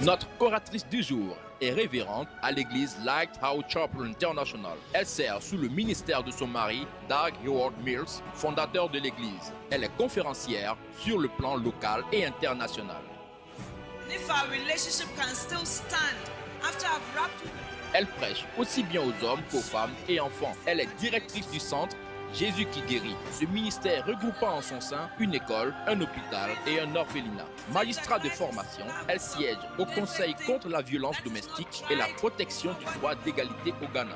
Notre oratrice du jour est révérende à l'église Lighthouse Chapel International. Elle sert sous le ministère de son mari, Doug Howard Mills, fondateur de l'église. Elle est conférencière sur le plan local et international. Elle prêche aussi bien aux hommes qu'aux femmes et enfants. Elle est directrice du centre Jésus qui guérit. Ce ministère regroupant en son sein une école, un hôpital et un orphelinat. Magistrat de formation, elle siège au Conseil contre la violence domestique et la protection du droit d'égalité au Ghana.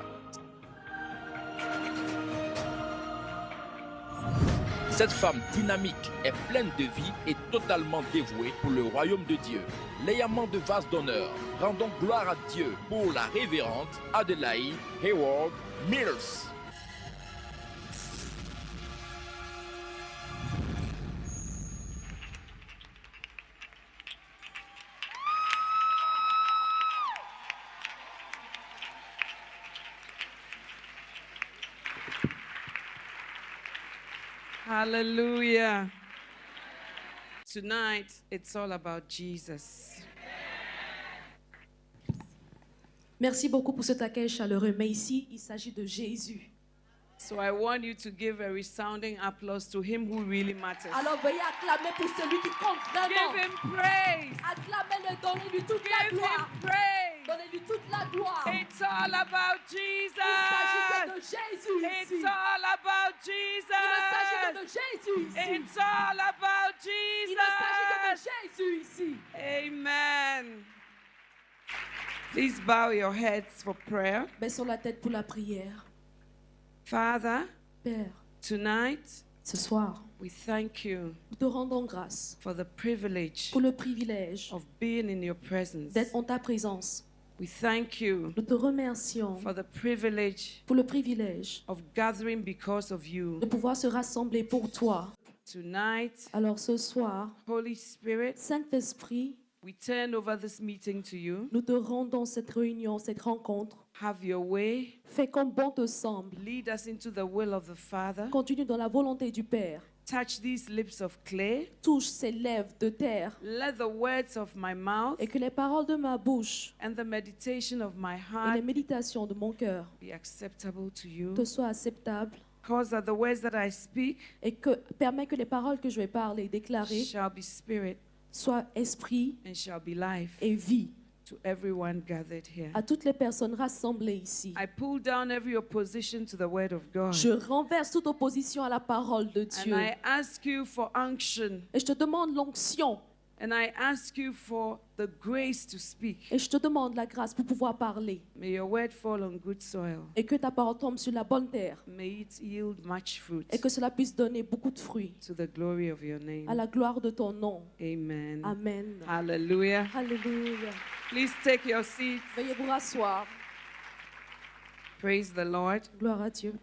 Cette femme dynamique est pleine de vie et totalement dévouée pour le royaume de Dieu. Layamment de vase d'honneur, rendons gloire à Dieu pour la révérende Adelaide Howard Mills. Hallelujah. Tonight, it's all about Jesus. Merci beaucoup pour cet accueil chaleureux, mais ici, il s'agit de Jésus. So I want you to give a resounding applause to him who really matters. Alors veuillez acclamer pour celui qui compte vraiment. Give him praise. Acclamez-le, donnez-lui toute la Give gloire. him praise. Donnez-lui toute la gloire. It's all about Il s'agit que de Jesus. Jésus ici. It's all about Il ne s'agit que de Jesus. Jésus ici. It's all about Il ne s'agit que de Jesus. Jésus ici. Amen. Please bow your heads for prayer. Baissons la tête pour la prière. Father, Père, tonight ce soir, we thank you nous te rendons grâce for the privilege pour le privilège of being in your presence. d'être en ta présence. We thank you Nous te remercions for the privilege pour le privilège of gathering because of you. de pouvoir se rassembler pour toi. Tonight, Alors ce soir, Holy Spirit, Saint-Esprit, we turn over this meeting to you. nous te rendons cette réunion, cette rencontre. Have your way. Fais comme bon te semble. Lead us into the will of the Father. Continue dans la volonté du Père. Touch these lips of clay. Touche ces lèvres de terre Let the words of my mouth et que les paroles de ma bouche and the meditation of my et heart les méditations de mon cœur be acceptable to you. te soient acceptables Cause that the words that I speak et que permets que les paroles que je vais parler, déclarer, shall be spirit soient esprit and shall be life et vie to everyone gathered here. à toutes les personnes rassemblées ici. I pull down every opposition to the word of God. Je renverse toute opposition à la parole de And Dieu. I ask you for unction. Et je te demande l'onction. And I ask you for the grace to speak. Et je te demande la grâce pour pouvoir parler. May your word fall on good soil. Et que ta parole tombe sur la bonne terre. May it yield much fruit Et que cela puisse donner beaucoup de fruits to the glory of your name. à la gloire de ton nom. Amen. Amen. Hallelujah. Alléluia. Please take your seats. Veuillez vous rasseoir. Praise the Lord. Gloire à Dieu.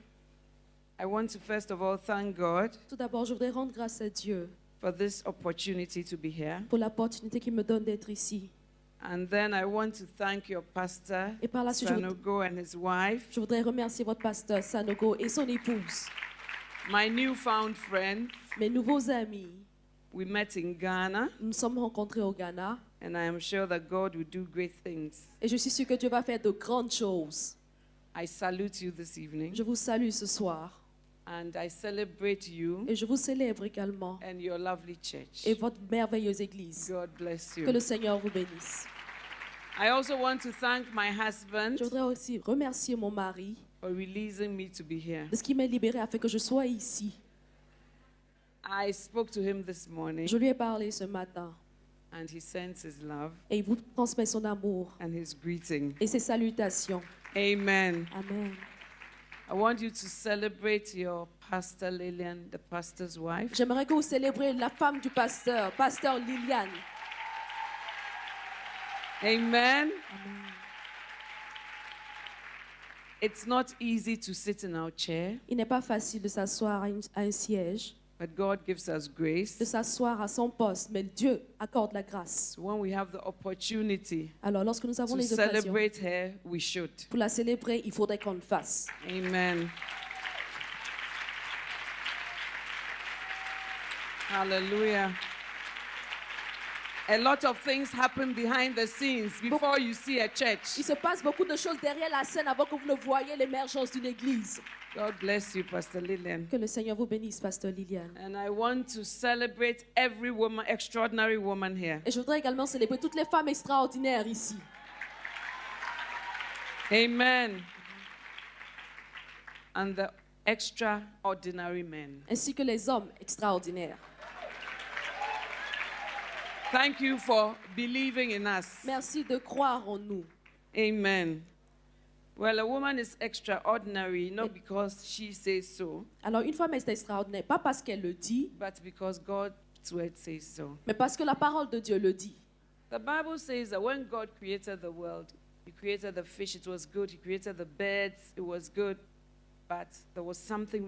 I want to first of all thank God Tout d'abord, je voudrais rendre grâce à Dieu for this opportunity to be here. pour l'opportunité qu'il me donne d'être ici. And then I want to thank your pastor, Et par la suite, Sanogo, and his wife, je voudrais remercier votre pasteur Sanogo et son épouse, my newfound friends. mes nouveaux amis. We met in Ghana, Nous nous sommes rencontrés au Ghana and I am sure that God will do great things. et je suis sûre que Dieu va faire de grandes choses. I salute you this evening, Je vous salue ce soir and I celebrate you et je vous célèbre également and your lovely church. et votre merveilleuse église. God bless Que you. le Seigneur vous bénisse. I also want to thank my husband Je voudrais aussi remercier mon mari for releasing me to be here. de ce qui m'a libéré afin que je sois ici. I spoke to him this morning, Je lui ai parlé ce matin and he sends his love et il vous transmet son amour and his greeting. et ses salutations. Amen. Amen. I want you to celebrate your pastor Lillian, the pastor's wife. J'aimerais que vous célébriez la femme du pasteur, pasteur Liliane. Amen. It's not easy to sit in our chair, Il n'est pas facile de s'asseoir à un siège, but God gives us grace. de s'asseoir à son poste, mais Dieu accorde la grâce. So when we have the opportunity Alors, lorsque nous avons to les occasions celebrate her, we should. pour la célébrer, il faudrait qu'on le fasse. Amen. Hallelujah. A lot of things happen behind the scenes before you see a church. Il se passe beaucoup de choses derrière la scène avant que vous ne voyez l'émergence d'une église. God bless you, Pastor Lillian. Que le Seigneur vous bénisse, Pasteur Liliane. And I want to celebrate every woman, extraordinary woman here. Et je voudrais également célébrer toutes les femmes extraordinaires ici. Amen. And the extraordinary men. Ainsi que les hommes extraordinaires. Thank you for believing in us. Merci de croire en nous. Amen. Well, a woman is extraordinary not because she says so, Alors, une femme est extraordinaire, pas parce qu'elle le dit, but because God's word says so. mais parce que la parole de Dieu le dit. The Bible says that when God created the world, He created the fish, it was good. He created the birds, it was good. But there was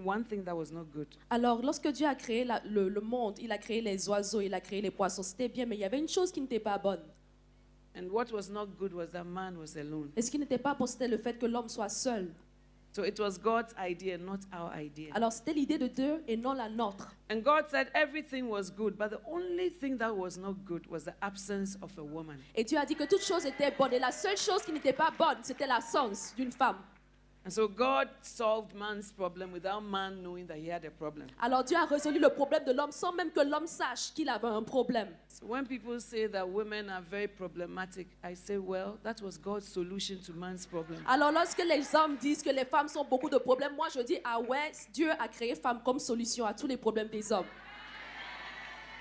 one thing that was not good. Alors, lorsque Dieu a créé le monde, il a créé les oiseaux, il a créé les poissons, c'était bien, mais il y avait une chose qui n'était pas bonne. And what was not good was that man was alone. Et ce qui n'était pas bon, c'était le fait que l'homme soit seul. So it was God's idea, not our idea. Alors, c'était l'idée de Dieu et non la nôtre. And God said everything was good, but the only thing that was not good was the absence of a woman. Et Dieu a dit que toute chose était bonne. Et la seule chose qui n'était pas bonne, c'était l'absence d'une femme. And so God solved man's problem without man knowing that he had a problem. Alors Dieu a résolu le problème de l'homme sans même que l'homme sache qu'il avait un problème. So when people say that women are very problematic, I say, well, that was God's solution to man's problem. Alors lorsque les hommes disent que les femmes ont beaucoup de problèmes, moi je dis, ah ouais, Dieu a créé femme comme solution à tous les problèmes des hommes.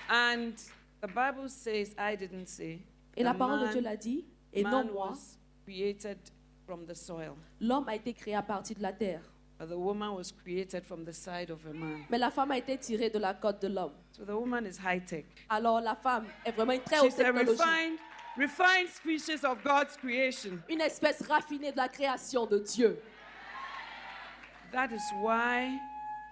And the Bible says, I didn't say, Et la the parole de man- Dieu l'a dit, et non man moi, was created from the soil, l'homme a été créé à partir de la terre. but the woman was created from the side of a man. Mais la femme a été tirée de la côte de l'homme. So the woman is high-tech. Alors la femme est vraiment une très haute She's a technologie. refined species of God's creation. Une espèce raffinée de la création de Dieu. That is why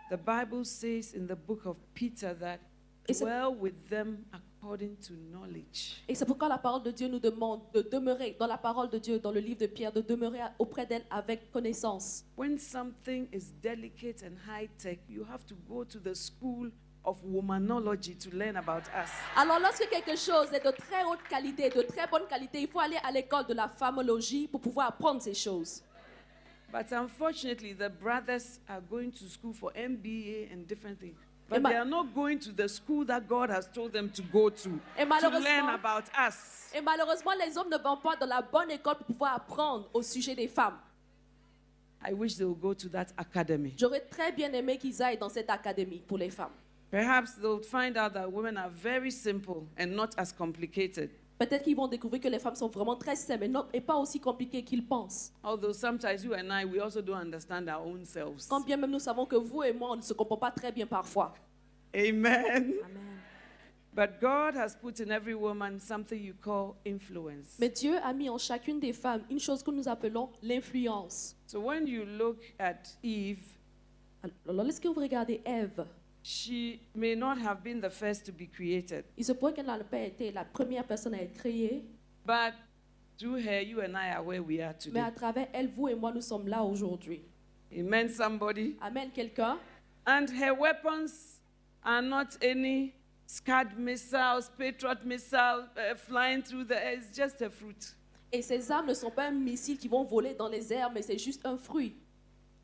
the Bible says in the book of Peter that Et c'est- dwell with them according to knowledge. Et c'est pourquoi la parole de Dieu nous demande de demeurer dans la parole de Dieu, dans le livre de Pierre, de demeurer auprès d'elle avec connaissance. When something is delicate and high-tech, you have to go to the school of womanology to learn about us. Alors lorsque quelque chose est de très haute qualité, de très bonne qualité, il faut aller à l'école de la femologie pour pouvoir apprendre ces choses. But unfortunately, the brothers are going to school for MBA and different things. But Emma- they are not going to the school that God has told them to go to Et learn malheureusement, about us. et malheureusement, les hommes ne vont pas dans la bonne école pour pouvoir apprendre au sujet des femmes. I wish they would go to that academy. J'aurais très bien aimé qu'ils aillent dans cette académie pour les femmes. Perhaps they'll find out that women are very simple and not as complicated. Peut-être qu'ils vont découvrir que les femmes sont vraiment très simples et pas aussi compliquées qu'ils pensent. Although sometimes you and I, we also don't understand our own selves. Quand bien même nous savons que vous et moi, on ne se comprend pas très bien parfois. Amen. Amen. But God has put in every woman something you call influence. Mais Dieu a mis en chacune des femmes une chose que nous appelons l'influence. So when you look at Eve, Alors, lorsque vous regardez Ève, she may not have been the first to be created, il se pourrait qu'elle n'a pas été la première personne à être créée, but through her, you and I are where we are mais à today. travers elle, vous et moi, nous sommes là aujourd'hui. Amen, somebody. Amen, quelqu'un. And her weapons are not any Scud missiles, Patriot missiles flying through the air. It's just a fruit. Et ces armes ne sont pas un missile qui vont voler dans les airs, mais c'est juste un fruit.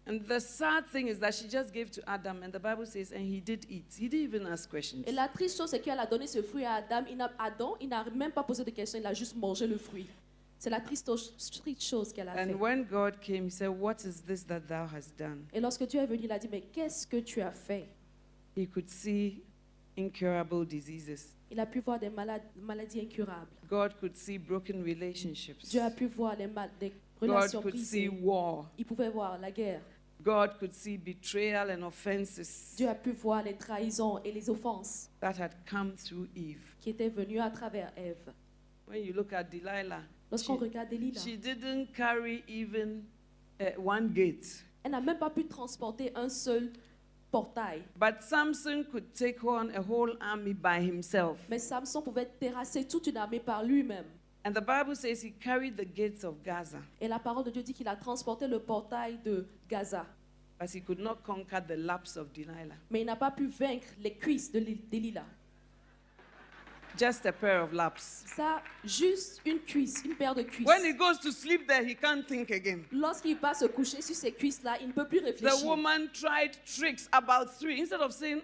And the sad thing is that she just gave to Adam, and the Bible says, and he did eat. He didn't even ask questions. Et la triste chose, c'est qu'elle a donné ce fruit à Adam. Il n'a même pas posé de questions, il a juste mangé le fruit. C'est la triste chose qu'elle a fait. And when God came, he said, what is this that thou hast done? Et lorsque Dieu est venu, il a dit, mais qu'est-ce que tu as fait? He could see incurable diseases. Il a pu voir des maladies incurables. God could see broken relationships. Dieu a pu voir des God relations could see brisées. war. Il pouvait voir la guerre. God could see betrayal and offenses Dieu a pu voir les trahisons et les offenses that had come through Eve. qui étaient venues à travers Ève. When you look at Delilah, Lorsqu'on regarde Delilah, she didn't carry even one gate. elle n'a même pas pu transporter un seul portail. But Samson could take on a whole army by himself. Mais Samson pouvait terrasser toute une armée par lui-même. And the Bible says he carried the gates of Gaza, Et la parole de Dieu dit qu'il a transporté le portail de Gaza. but he could not conquer the laps of Delilah. Mais il n'a pas pu vaincre les cuisses de Delilah. Just a pair of laps. Ça, juste une cuisse, une paire de cuisses. When he goes to sleep there, he can't think again. Lorsqu'il va se coucher sur ses cuisses-là, il ne peut plus The réfléchir. woman tried tricks, about 3. Instead of saying,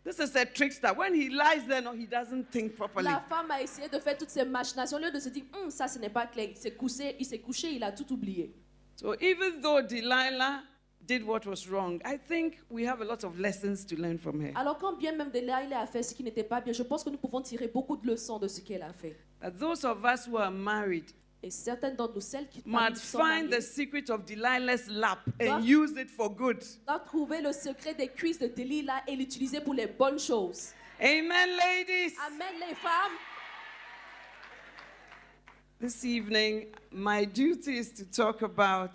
this is a trickster, when he lies there, no, he doesn't think properly. La femme a essayé de faire toutes ces machinations. Au lieu de se dire, ça, ce n'est pas clair. Il s'est couché, il a tout oublié. So even though Delilah did what was wrong, I think we have a lot of lessons to learn from her. Alors quand bien même Delilah a fait ce qui n'était pas bien, je pense que nous pouvons tirer beaucoup de leçons de ce qu'elle a fait. Those of us who are married Et certaines d'entre nous, celles qui must sont find the mariées, secret of Delilah's lap and Doivent- use it for good. doivent trouver le secret des cuisses de Delilah et l'utiliser pour les bonnes choses. Amen, ladies. Amen, les femmes. This evening, my duty is to talk about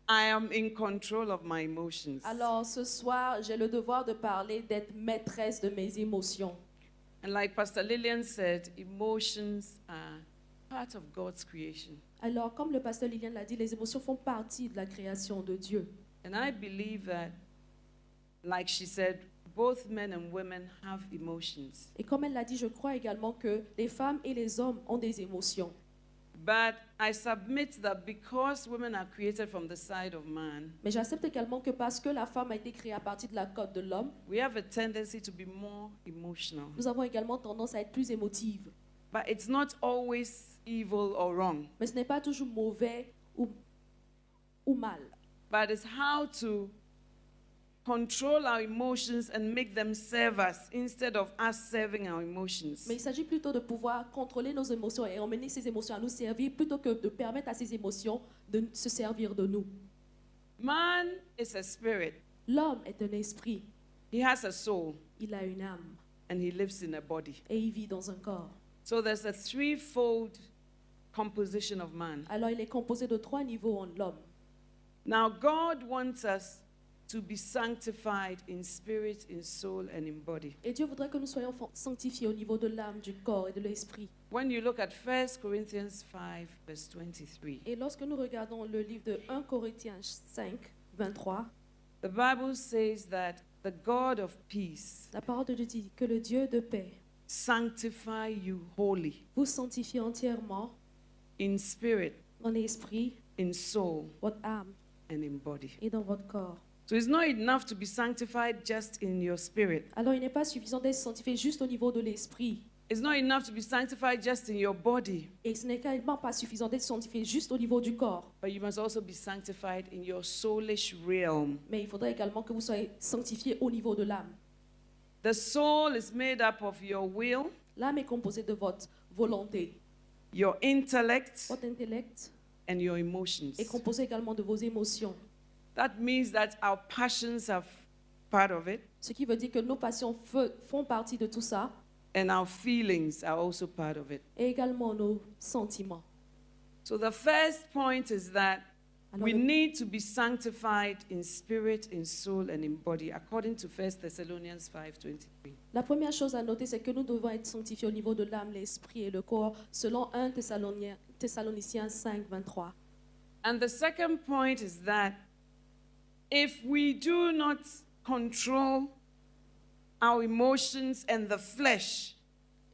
I am in control of my emotions. Alors ce soir, j'ai le devoir de parler d'être maîtresse de mes émotions. And like Pastor Lillian said, emotions are part of God's creation. Alors comme le pasteur Liliane l'a dit, les émotions font partie de la création de Dieu. And I believe that, like she said, both men and women have emotions. Et comme elle l'a dit, je crois également que les femmes et les hommes ont des émotions. But I submit that because women are created from the side of man, Mais j'accepte également que parce que la femme a été créée à partir de la côte de l'homme, we have a tendency to be more emotional. nous avons également tendance à être plus émotives. But it's not always evil or wrong, Mais ce n'est pas toujours mauvais ou mal. but it's how to control our emotions and make them serve us instead of us serving our emotions. Mais il s'agit plutôt de pouvoir contrôler nos émotions et emmener ces émotions à nous servir plutôt que de permettre à ces émotions de se servir de nous. Man is a spirit. L'homme est un esprit, He has a soul il a une âme and he lives in a body. et il vit dans un corps. So there's a threefold composition of man. Alors il est composé de 3 niveaux en l'homme. Now God wants us to be sanctified in spirit, in soul, and in body. Et Dieu voudrait que nous soyons sanctifiés au niveau de l'âme, du corps et de l'esprit. When you look at 1 Corinthians 5, verse 23, Et lorsque nous regardons le livre de 1 Corinthiens 5, 23, the Bible says that the God of peace la parole de Dieu dit que le Dieu de paix sanctify you wholly vous sanctifie entièrement in spirit, dans l'esprit, in soul, votre âme and in body. et dans votre corps. So it's not enough to be sanctified just in your spirit. Alors il n'est pas suffisant d'être sanctifié juste au niveau de l'esprit. It's not enough to be sanctified just in your body, Et ce n'est également pas suffisant d'être sanctifié juste au niveau du corps. but you must also be sanctified in your soulish realm. Mais il faudrait également que vous soyez sanctifié au niveau de l'âme. The soul is made up of your will, L'âme est composée de votre volonté. your intellect, Votre intellect and your emotions. est composé également de vos émotions. That means that our passions are part of it, Ce qui veut dire que nos passions font partie de tout ça and our feelings are also part of it. et également nos sentiments. So the first point is that Alors, we need to be sanctified in spirit, in soul, and in body, according to 1 Thessalonians 5:23. la première chose à noter, c'est que nous devons être sanctifiés au niveau de l'âme, l'esprit et le corps, selon 1 Thessaloniciens 5, 23. And the second point is that if we do not control our emotions and the flesh,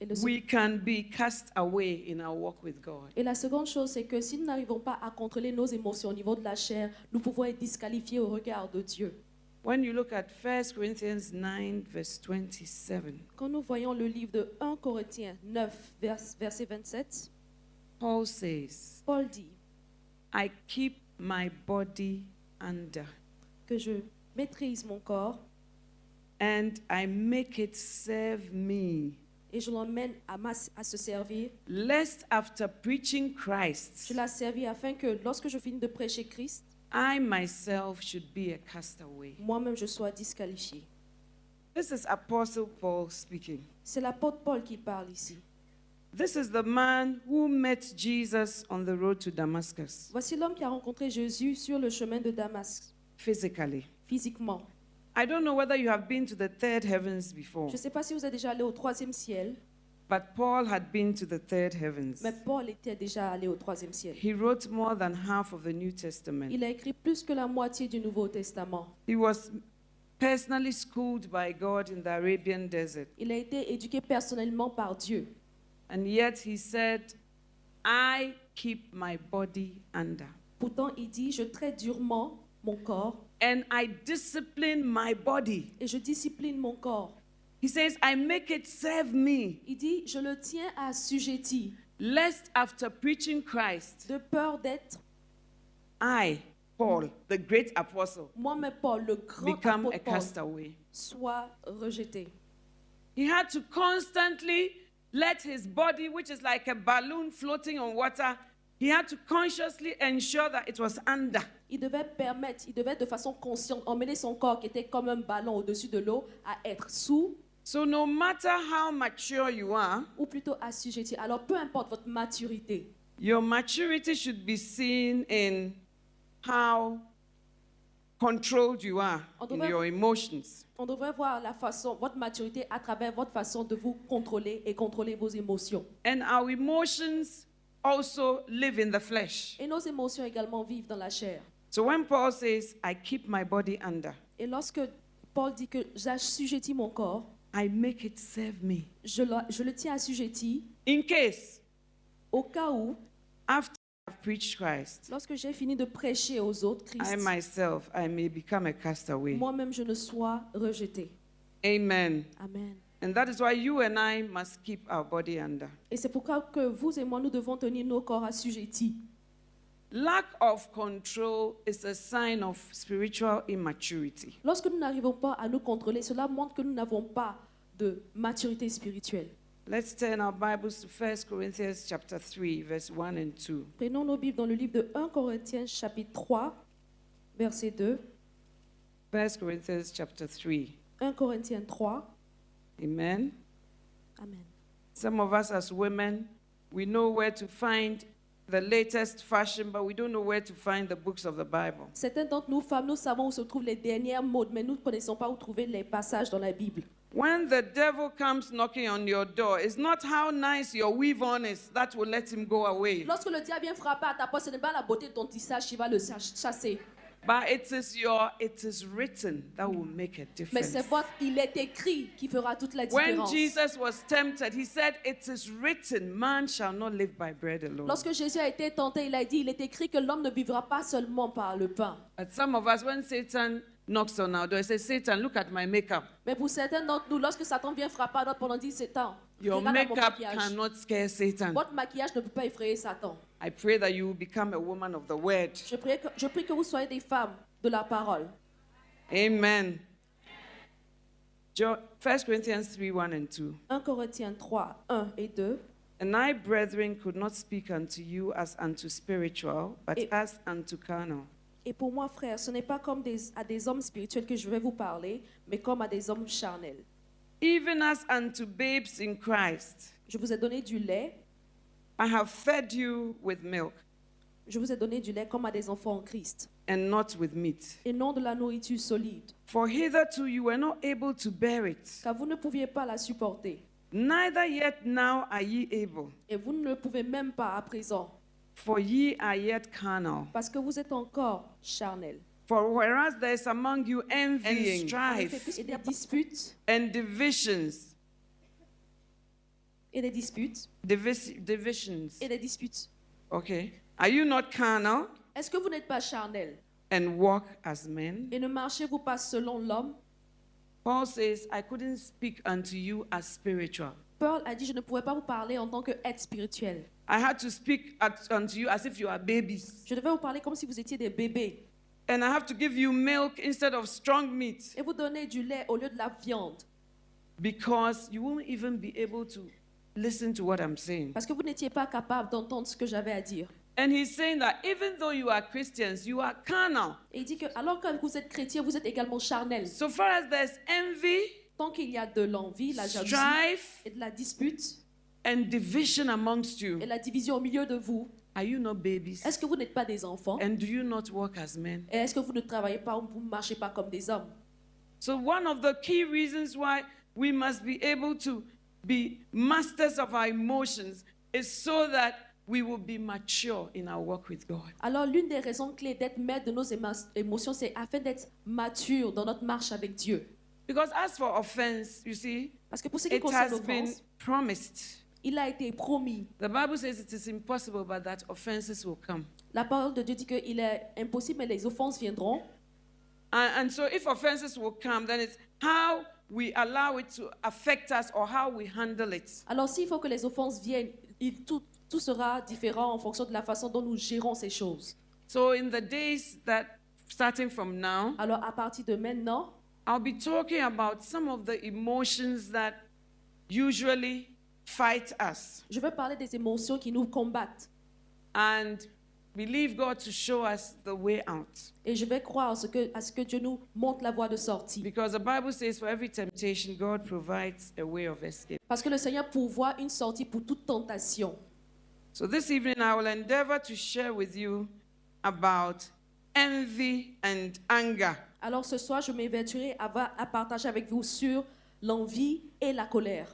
Et, le we can be cast away in our walk with God. et la seconde chose, c'est que si nous n'arrivons pas à contrôler nos émotions au niveau de la chair, nous pouvons être disqualifiés au regard de Dieu. When you look at 1 Corinthians 9, verse 27, Quand nous voyons le livre de 1 Corinthiens 9, verset 27, Paul says, Paul dit I keep my body under, que je maîtrise mon corps and I make it serve me, et je l'emmène à se servir. lest after preaching Christ, Je l'ai servi afin que lorsque je finis de prêcher Christ, I myself should be a castaway. moi-même je sois disqualifié. This is Apostle Paul speaking. C'est l'apôtre Paul qui parle ici. This is the man who met Jesus on the road to Damascus Voici l'homme qui a rencontré Jésus sur le chemin de Damas, physically. physiquement. I don't know whether you have been to the third heavens before, Je ne sais pas si vous êtes déjà allé au troisième ciel, but Paul had been to the third heavens. mais Paul était déjà allé au troisième ciel. He wrote more than half of the New Testament. Il a écrit plus que la moitié du Nouveau Testament. He was personally schooled by God in the Arabian desert. Il a été éduqué personnellement par Dieu. And yet he said, I keep my body under. Pourtant, il dit, je traite durement mon corps And I discipline my body. et je discipline mon corps. He says, I make it serve me, Il dit, je le tiens assujetti, lest after preaching Christ, de peur d'être, I, Paul, the great apostle, moi-même Paul, le grand become a apôtre Paul, castaway. soit rejeté. He had to constantly let his body, which is like a balloon floating on water, he had to consciously ensure that it was under. Il devait de façon consciente emmener son corps qui était comme un ballon au-dessus de l'eau à être sous So no matter how mature you are, ou plutôt assujetti. Alors peu importe votre maturité, your maturity should be seen in how controlled you are in your emotions. on devrait voir votre maturité à travers votre façon de vous contrôler et contrôler vos émotions. And our emotions also live in the flesh. Et nos émotions également vivent dans la chair. So when Paul says, I keep my body under, Et lorsque Paul dit que j'assujettis mon corps, I make it serve me. je le tiens assujetti In case, au cas où, after I've preached Christ, lorsque j'ai fini de prêcher aux autres I Christ, myself, I may become a castaway. moi-même je ne sois rejeté. Amen. Amen. And that is why you and I must keep our body under. Et c'est pourquoi que vous et moi, nous devons tenir nos corps assujettis. Lack of control is a sign of spiritual immaturity. Lorsque nous n'arrivons pas à nous contrôler, cela montre que nous n'avons pas de maturité spirituelle. Let's turn our Bibles to 1 Corinthians chapter 3, verse 1 and 2. Prenons nos Bibles dans le livre de 1 Corinthiens chapitre 3, verset 2. 1 Corinthians chapter 3. 1 Corinthiens 3. Amen. Amen. Some of us as women, we know where to find the latest fashion, but we don't know where to find the books of the Bible. Certains d'entre nous, femmes, nous savons où se trouvent les dernières modes, mais nous ne connaissons pas où trouver les passages dans la Bible. When the devil comes knocking on your door, it's not how nice your weave on is that will let him go away. Lorsque le diable vient frapper à ta porte, ce n'est pas la beauté de ton tissage qui va le chasser. But it is written that will make a Mais difference. c'est il est écrit qui fera toute la When différence. Jesus was tempted, he said, it is written, man shall not live by bread alone. Lorsque Jésus a été tenté, il a dit, il est écrit que l'homme ne vivra pas seulement par le pain. But some of us, when Satan knocks on our door, he says, Satan, look at my makeup. Mais pour certains d'entre nous, lorsque Satan vient frapper à notre porte, on dit, Satan, Your regarde mon makeup maquillage. cannot scare Satan. Votre maquillage ne peut pas effrayer Satan. I pray that you will become a woman of the word. Je prie que vous soyez des femmes de la parole. Amen. 1 Corinthians 3, 1 and 2. 1 Corinthiens 3, 1 et 2. And I, brethren, could not speak unto you as unto spiritual, but Et- as unto carnal. Et pour moi, frère, ce n'est pas comme à des hommes spirituels que je vais vous parler, mais comme à des hommes charnels. Even as unto babes in Christ, Je vous ai donné du lait, I have fed you with milk, je vous ai donné du lait comme à des enfants en Christ, and not with meat. et non de la nourriture solide, For hitherto you were not able to bear it, car vous ne pouviez pas la supporter. neither yet now are ye able, Et vous ne le pouvez même pas à présent, for ye are yet carnal. parce que vous êtes encore charnel. For whereas there is among you envy and strife Et des disputes, and divisions, et des disputes, divisions, et des disputes. okay, are you not carnal Est-ce que vous n'êtes pas charnel and walk as men? et ne marchez-vous pas selon l'homme? Paul says, I couldn't speak unto you as spiritual. Paul a dit, je ne pouvais pas vous parler en tant qu'être spirituel. I had to speak unto you as if you are babies. Je devais vous parler comme si vous étiez des bébés And I have to give you milk instead of strong meat et vous donner du lait au lieu de la viande. because you won't even be able to listen to what I'm saying. Parce que vous n'étiez pas capable d'entendre ce que j'avais à dire. And he's saying that even though you are Christians, you are carnal. Et il dit que alors que vous êtes chrétien, vous êtes également charnel. So far as there's envy, Tant qu'il y a de l'envie, la jalousie strife, et de la dispute and division amongst you, et la division au milieu de vous, are you not babies? est-ce que vous n'êtes pas des enfants? And do you not walk as men? Et est-ce que vous ne travaillez pas ou vous ne marchez pas comme des hommes? So one of the key reasons why we must be able to be masters of our emotions is so that we will be mature in our walk with God. Alors, l'une des raisons clés d'être maître de nos émotions, c'est afin d'être mature dans notre marche avec Dieu. Because as for offense, you see, Parce que pour ce qui it concerne has been l'offense, promised. il a été promis. The Bible says it is impossible, but that offenses will come. La parole de Dieu dit qu'il est impossible, mais les offenses viendront. And so if offenses will come, then it's how we allow it to affect us or how we handle it. Alors, s'il faut que les offenses viennent, tout sera différent en fonction de la façon dont nous gérons ces choses. So in the days that, starting from now, Alors, à partir de maintenant, I'll be talking about some of the emotions that usually fight us. je veux parler des émotions qui nous combattent. And believe God to show us the way out. Et je vais croire à ce que Dieu nous montre la voie de sortie. Because the Bible says for every temptation, God provides a way of escape. Parce que le Seigneur pourvoit une sortie pour toute tentation. So this evening, I will endeavor to share with you about envy and anger. Alors ce soir, je m'évertuerai à partager avec vous sur l'envie et la colère.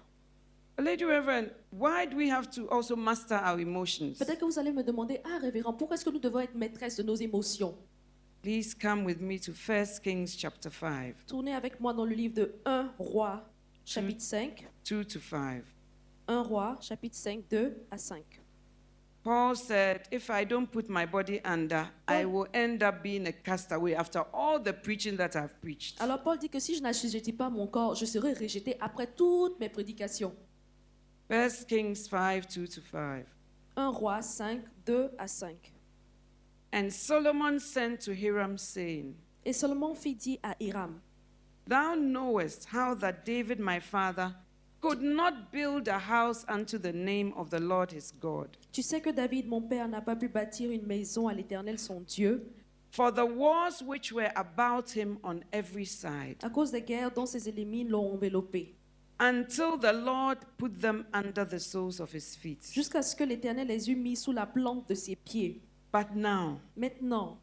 Lady Reverend, why do we have to also master our emotions? Peut-être que vous allez me demander, ah révérend, pourquoi est-ce que nous devons être maîtresses de nos émotions? Please come with me to 1 Kings chapter 5, Tournez avec moi dans le livre de 1 Roi, chapitre 5. 2 to 5. 1 Roi, chapitre 5, 2 à 5. Paul said, if I don't put my body under, I will end up being a castaway after all the preaching that I've preached. Alors Paul dit que si je n'assujettis pas mon corps, je serai rejeté après toutes mes prédications. 1 Kings 5, 2 to 5. 1 Roi 5, 2 à 5. And Solomon sent to Hiram, saying, Et Salomon fit dit à Hiram, Thou knowest how that David my father could not build a house unto the name of the Lord his God, tu sais que David, mon père, n'a pas pu bâtir une maison à l'Éternel son Dieu, for the wars which were about him on every side, à cause des guerres dont ses ennemis l'ont enveloppé, until the Lord put them under the soles of his feet. jusqu'à ce que l'Éternel les eût mis sous la plante de ses pieds. But now, Maintenant,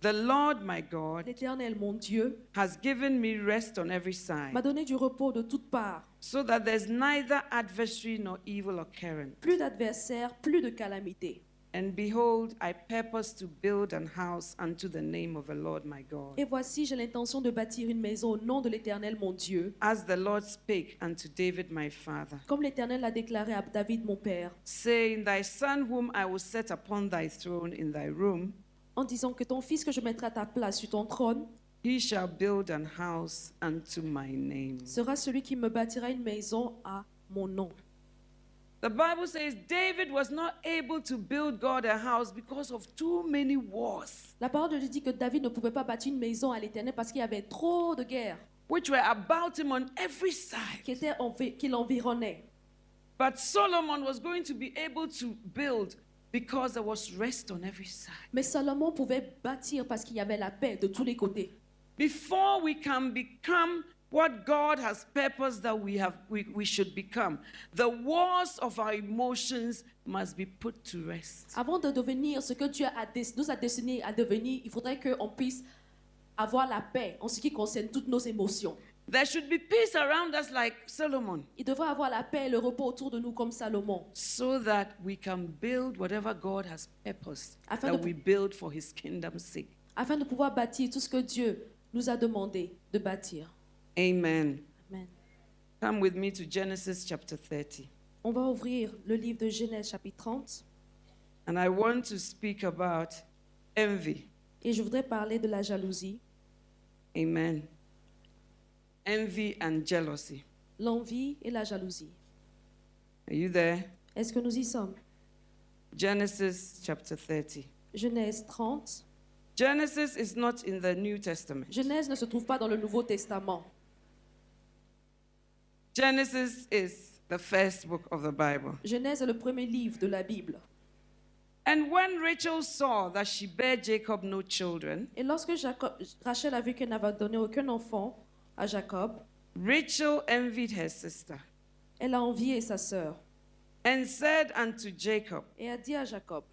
the Lord my God l'Éternel, mon Dieu, has given me rest on every side, m'a donné du repos de toutes parts. so that there's neither adversary nor evil occurrence. Plus d'adversaires, plus de calamités. And behold, I purpose to build an house unto the name of the Lord my God, Et voici, j'ai l'intention de bâtir une maison au nom de l'Éternel, mon Dieu, as the Lord spake unto David my father, comme l'Éternel l'a déclaré à David, mon père, saying, Thy son whom I will set upon thy throne in thy room, en disant que ton fils que je mettrai à ta place sur ton trône he shall build an house unto my name. sera celui qui me bâtira une maison à mon nom. The Bible says David was not able to build God a house because of too many wars, La parole de Dieu dit que David ne pouvait pas bâtir une maison à l'Éternel parce qu'il y avait trop de guerres which were about him on every side. qui l'environnaient. But Solomon was going to be able to build because there was rest on every side. Mais Salomon pouvait bâtir parce qu'il y avait la paix de tous les côtés. Before we can become what God has purposed that we should become, the wars of our emotions must be put to rest. Avant de devenir ce que Dieu nous a destiné à devenir, il faudrait qu'on puisse avoir la paix en ce qui concerne toutes nos émotions. There should be peace around us like Solomon, Il devrait avoir la paix et le repos autour de nous comme Salomon, so that we can build whatever God has purposed Afin that de- we build for his kingdom's sake. afin de pouvoir bâtir tout ce que Dieu nous a demandé de bâtir. Amen. Amen. Come with me to Genesis chapter 30. On va ouvrir le livre de Genèse chapitre 30 And I want to speak about envy. et je voudrais parler de la jalousie, Amen. Envy and jealousy. l'envie et la jalousie. Are you there? Est-ce que nous y sommes? Genesis chapter 30. Genèse 30. Genesis is not in the New Testament. Genèse ne se trouve pas dans le Nouveau Testament. Genesis is the first book of the Bible. Genèse est le premier livre de la Bible. And when Rachel saw that she bare Jacob no children, Et lorsque Rachel a vu qu'elle n'avait donné aucun enfant à Jacob, Rachel envied her sister. elle a envié sa sœur. and said unto Jacob, et a dit à Jacob,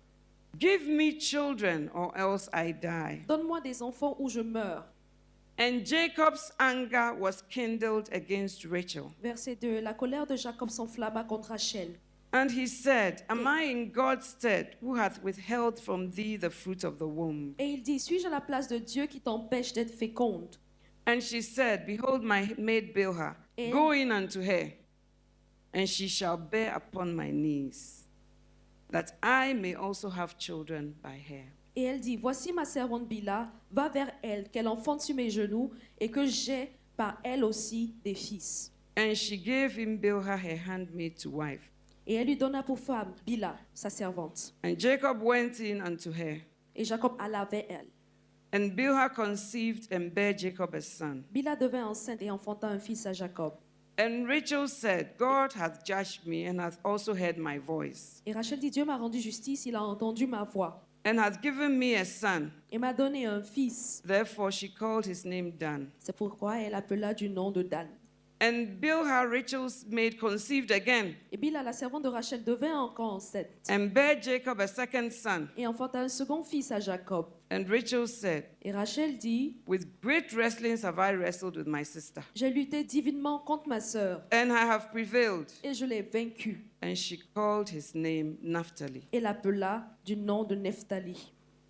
Give me children, or else I die. donne-moi des enfants ou je meurs. And Jacob's anger was kindled against Rachel. Verset 2, la colère de Jacob s'enflamma contre Rachel. And he said, Am I in God's stead, who hath withheld from thee the fruit of the womb? Et il dit, suis-je à la place de Dieu qui t'empêche d'être féconde? And she said, Behold my maid Bilhah, And- go in unto her, and she shall bear upon my knees, that I may also have children by her. Et elle dit, voici ma servante Bila, va vers elle, qu'elle enfante sur mes genoux, et que j'ai par elle aussi des fils. And she gave him Bilhah her handmaid to wife. Et elle lui donna pour femme Bila, sa servante. And Jacob went in unto her, Et Jacob alla vers elle. and Bilhah conceived and bare Jacob a son. Bila devint enceinte et enfanta un fils à Jacob. And Rachel said, God hath judged me, and hath also heard my voice, Et Rachel dit, Dieu m'a rendu justice, il a entendu ma voix, and hath given me a son. et m'a donné un fils. Therefore she called his name Dan. C'est pourquoi elle appela du nom de Dan. And Bilhah, Rachel's maid, conceived again, Et Bila, la servante de Rachel, devint encore enceinte, and bare Jacob a second son. et enfanta un second fils à Jacob. And Rachel said, Et Rachel dit, With great wrestlings have I wrestled with my sister, j'ai lutté divinement contre ma sœur, and I have prevailed. et je l'ai vaincue. And she called his name Naphtali. Et l'appela du nom de Nephtali.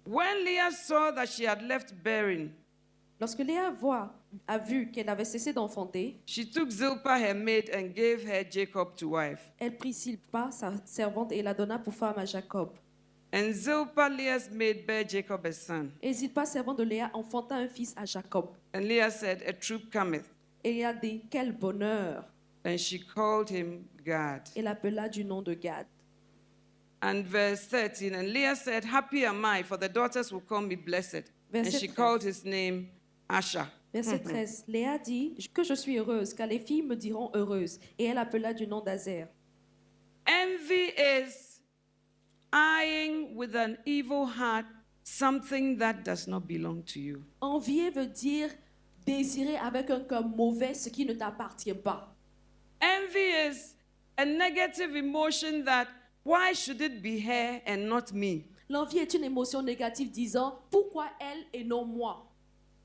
When Leah saw that she had left bearing, Lorsque Léa a vu qu'elle avait cessé d'enfanter, she took Zilpah her maid and gave her Jacob to wife. elle prit Silpa, sa servante, et la donna pour femme à Jacob. And Zilpah, Leah's maid, bare Jacob a son. Et Zilpa, servante de Léa, enfanta un fils à Jacob. And Leah said, A troop cometh. Et Léa dit, quel bonheur! And she called him Gad. Et l'appela du nom de Gad. And verse 13, and Leah said, Happy am I, for the daughters will call me blessed. And Verset she 13. called his name Asher. Verset 13. Léa dit que je suis heureuse, car les filles me diront heureuse. Et elle appela du nom d'Azer. Envy is eyeing with an evil heart something that does not belong to you. Envier veut dire désirer avec un cœur mauvais ce qui ne t'appartient pas. Envy is a negative emotion that why should it be her and not me? L'envie est une émotion négative disant pourquoi elle et non moi.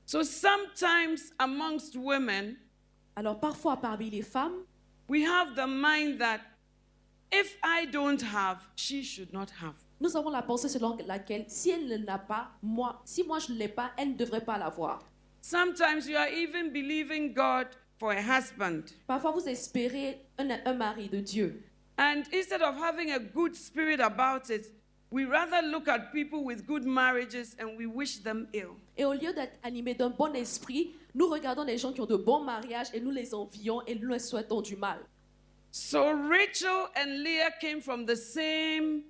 So sometimes amongst women, Alors parfois parmi les femmes, we have the mind that if I don't have, she should not have. nous avons la pensée selon laquelle si elle ne l'a pas, si moi je ne l'ai pas, elle ne devrait pas l'avoir. Sometimes you are even believing God for a husband. Parfois vous espérez un mari de Dieu. And instead of having a good spirit about it, we rather look at people with good marriages and we wish them ill. Et au lieu d'être animés d'un bon esprit, nous regardons les gens qui ont de bons mariages et nous les envions et nous leur souhaitons du mal. So Rachel and Leah came from the same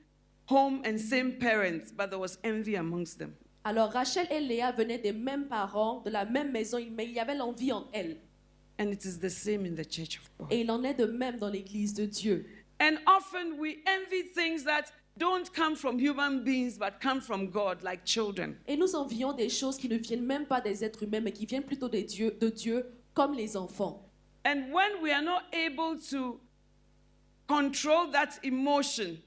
home and same parents, but there was envy amongst them. Alors Rachel et Léa venaient des mêmes parents, de la même maison, mais il y avait l'envie en elles. And it is the same in the church of God. Et il en est de même dans l'église de Dieu. And often we envy things that don't come from human beings but come from God, like children. Et nous envions des choses qui ne viennent même pas des êtres humains, mais qui viennent plutôt de Dieu, comme les enfants. And when we are not able to control that emotion,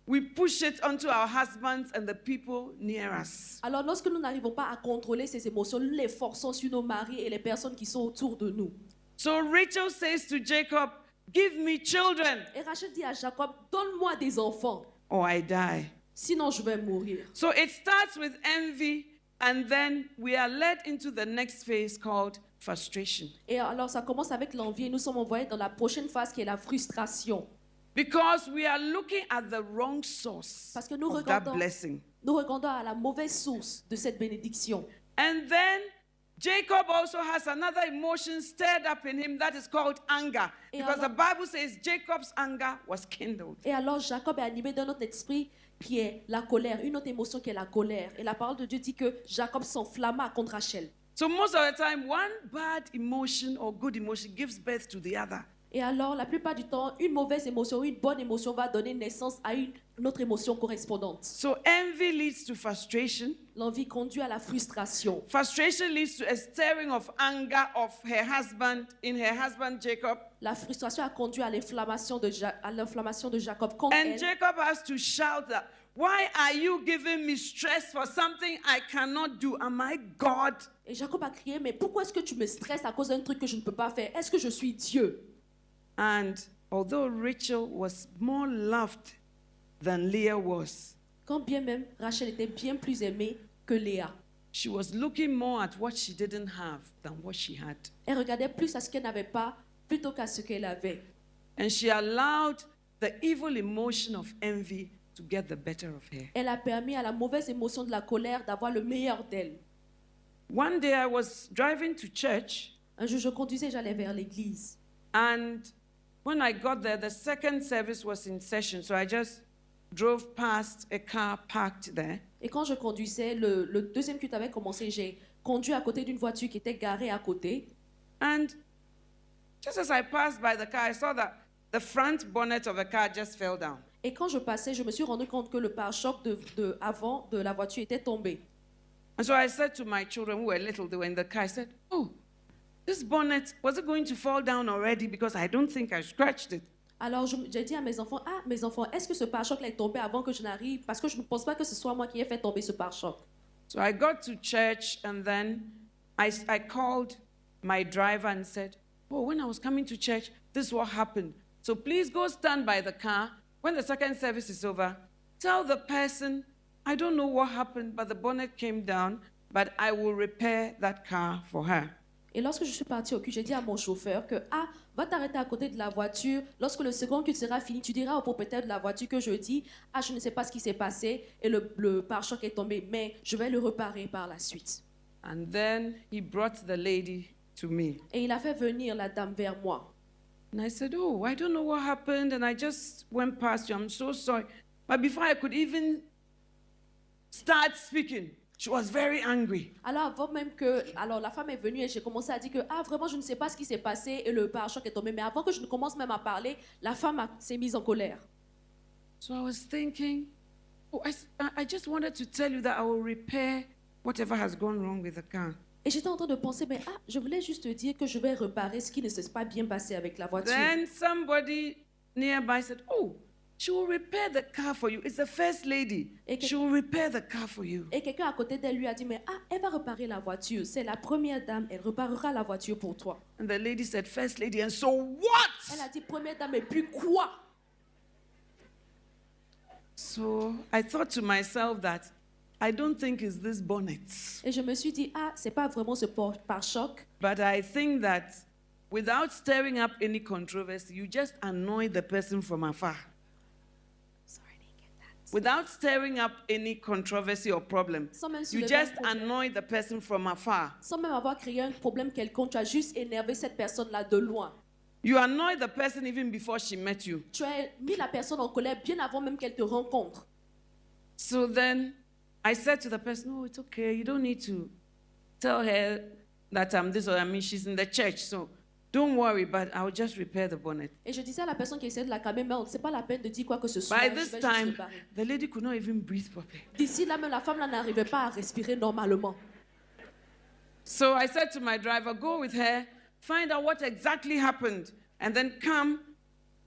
we push it onto our husbands and the people near us. Alors lorsque nous n'arrivons pas à contrôler ces émotions, nous les forçons sur nos maris et les personnes qui sont autour de nous. So Rachel says to Jacob, Give me children Et Rachel dit à Jacob, donne-moi des enfants, or I die. sinon je vais mourir. So it starts with envy, and then we are led into the next phase called frustration. Et alors ça commence avec l'envie et nous sommes envoyés dans la prochaine phase qui est la frustration. Because we are looking at the wrong source Parce que nous of that regardons, blessing. nous regardons à la mauvaise source de cette bénédiction. And then Jacob also has another emotion stirred up in him that is called anger. Et Because the alors- Bible says Jacob's anger was kindled. Et alors Jacob est animé d'un autre esprit qui est la colère, une autre émotion qui est la colère. Et la parole de Dieu dit que Jacob s'enflamma contre Rachel. So most of the time, one bad emotion or good emotion gives birth to the other. Et alors, la plupart du temps, une mauvaise émotion ou une bonne émotion va donner naissance à une autre émotion correspondante. So envy leads to frustration. L'envie conduit à la frustration. Frustration leads to a stirring of anger of her husband, in her husband Jacob. La frustration a conduit à l'inflammation de, Jacob contre And elle. Jacob has to shout that, why are you giving me stress for something I cannot do? Am I God? Et Jacob a crié, mais pourquoi est-ce que tu me stresses à cause d'un truc que je ne peux pas faire? Est-ce que je suis Dieu? And although Rachel was more loved than Leah was, Quand bien même Rachel était bien plus aimée que Léa. she was looking more at what she didn't have than what she had. Elle regardait plus à ce qu'elle n'avait pas plutôt qu'à ce qu'elle avait. And she allowed the evil emotion of envy to get the better of her. Elle a permis à la mauvaise émotion de la colère d'avoir le meilleur d'elle. One day I was driving to church, Un jour, je conduisais, j'allais vers l'église. and when I got there, the second service was in session, so I just drove past a car parked there. Et quand je conduisais, le deuxième culte avait commencé. J'ai conduit à côté d'une voiture qui était garée à côté. And just as I passed by the car, I saw that the front bonnet of the car just fell down. Et quand je passais, je me suis rendu compte que le pare-choc avant de la voiture était tombé. And so I said to my children who were little, they were in the car, I said, oh, this bonnet, was it going to fall down already? Because I don't think I scratched it. Alors j'ai dit à mes enfants, mes enfants, est-ce que ce pare-choc est tombé avant que je n'arrive? Parce que je ne pense pas que ce soit moi qui ai fait tomber ce pare-choc. So I got to church, and then I called my driver and said, oh, when I was coming to church, this is what happened. So please go stand by the car. When the second service is over, tell the person, I don't know what happened, but the bonnet came down, but I will repair that car for her. Et lorsque je suis partie au culte, j'ai dit à mon chauffeur que va t'arrêter à côté de la voiture. Lorsque le second culte sera fini, tu diras au propriétaire de la voiture que je dis je ne sais pas ce qui s'est passé et le pare-choc est tombé, mais je vais le réparer par la suite. And then he brought the lady to me. Et il a fait venir la dame vers moi. And I said, oh, I don't know what happened, and I just went past you. I'm so sorry. But before I could even start speaking, she was very angry. Alors avant même la femme est venue et j'ai commencé à dire que vraiment je ne sais pas ce qui s'est passé et le pare-choc est tombé. Mais avant que je ne commence même à parler, la femme s'est mise en colère. So I was thinking, oh, I just wanted to tell you that I will repair whatever has gone wrong with the car. Et j'étais en train de penser, mais je voulais juste te dire que je vais réparer ce qui ne s'est pas bien passé avec la voiture. Then somebody nearby said, oh, she will repair the car for you. It's the first lady. She will repair the car for you. Et quelqu'un à côté d'elle lui a dit, mais elle va réparer la voiture. C'est la première dame, elle réparera la voiture pour toi. And the lady said, first lady, and so what? Elle a dit, première dame, et puis quoi? So I thought to myself that I don't think it's this bonnet. Et je me suis dit, c'est pas vraiment ce pare-choc. But I think that without stirring up any controversy, you just annoy the person from afar. Sorry, I didn't get that. Without stirring up any controversy or problem, Sans même you soulever just un problème. annoy the person from afar. Sans même avoir créé un problème quelconque, tu as juste énervé cette personne-là de loin. You annoy the person even before she met you. Tu as mis la personne en colère bien avant même qu'elle te rencontre. So then I said to the person, oh, it's okay. You don't need to tell her that I'm this or I mean, she's in the church. So don't worry, but I'll just repair the bonnet. Et je disais à la personne qui essayait de la calmer, mais c'est pas la peine de dire quoi que ce soit. By je this vais juste time, réparer. the lady could not even breathe properly. D'ici là, même la femme là n'arrivait pas à respirer normalement. So I said to my driver, go with her, find out what exactly happened, and then come,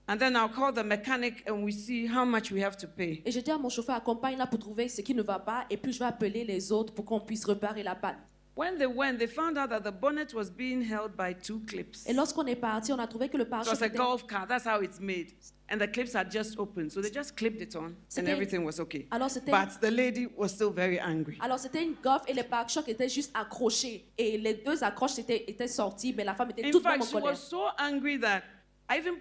and then I'll call the mechanic and we see how much we have to pay. Et j'ai dit à mon chauffeur, accompagne-la pour trouver ce qui ne va pas, et puis je vais appeler les autres pour qu'on puisse réparer la panne. When they went, they found out that the bonnet was being held by two clips. Et lorsqu'on est parti, on a trouvé que le It was pare-choc a était... golf car, that's how it's made. And the clips had just opened, so they just clipped it on, and C'était- everything was okay. Alors c'était... But the lady was still very angry. Alors c'était une gaffe et le pare-choc était juste accroché. Et les deux accroches étaient sorties, mais la femme était In toute même fact, en she colère. was so angry that I even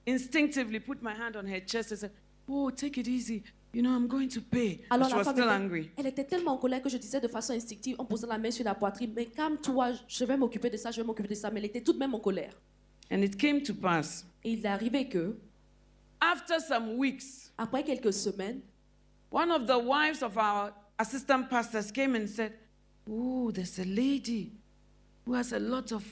instinctively put my hand on her chest and said, oh, take it easy. You know, I'm going to pay. But Alors she la was femme still angry. elle était tellement en colère que je disais de façon instinctive en posant la main sur la poitrine, mais calme-toi, je vais m'occuper de ça, je vais m'occuper de ça. Mais elle était tout de même en colère. And it came to pass. Et il est arrivé que, After some weeks, après quelques semaines, one of the wives of our assistant pastors came and said, oh, there's a lady who has a lot of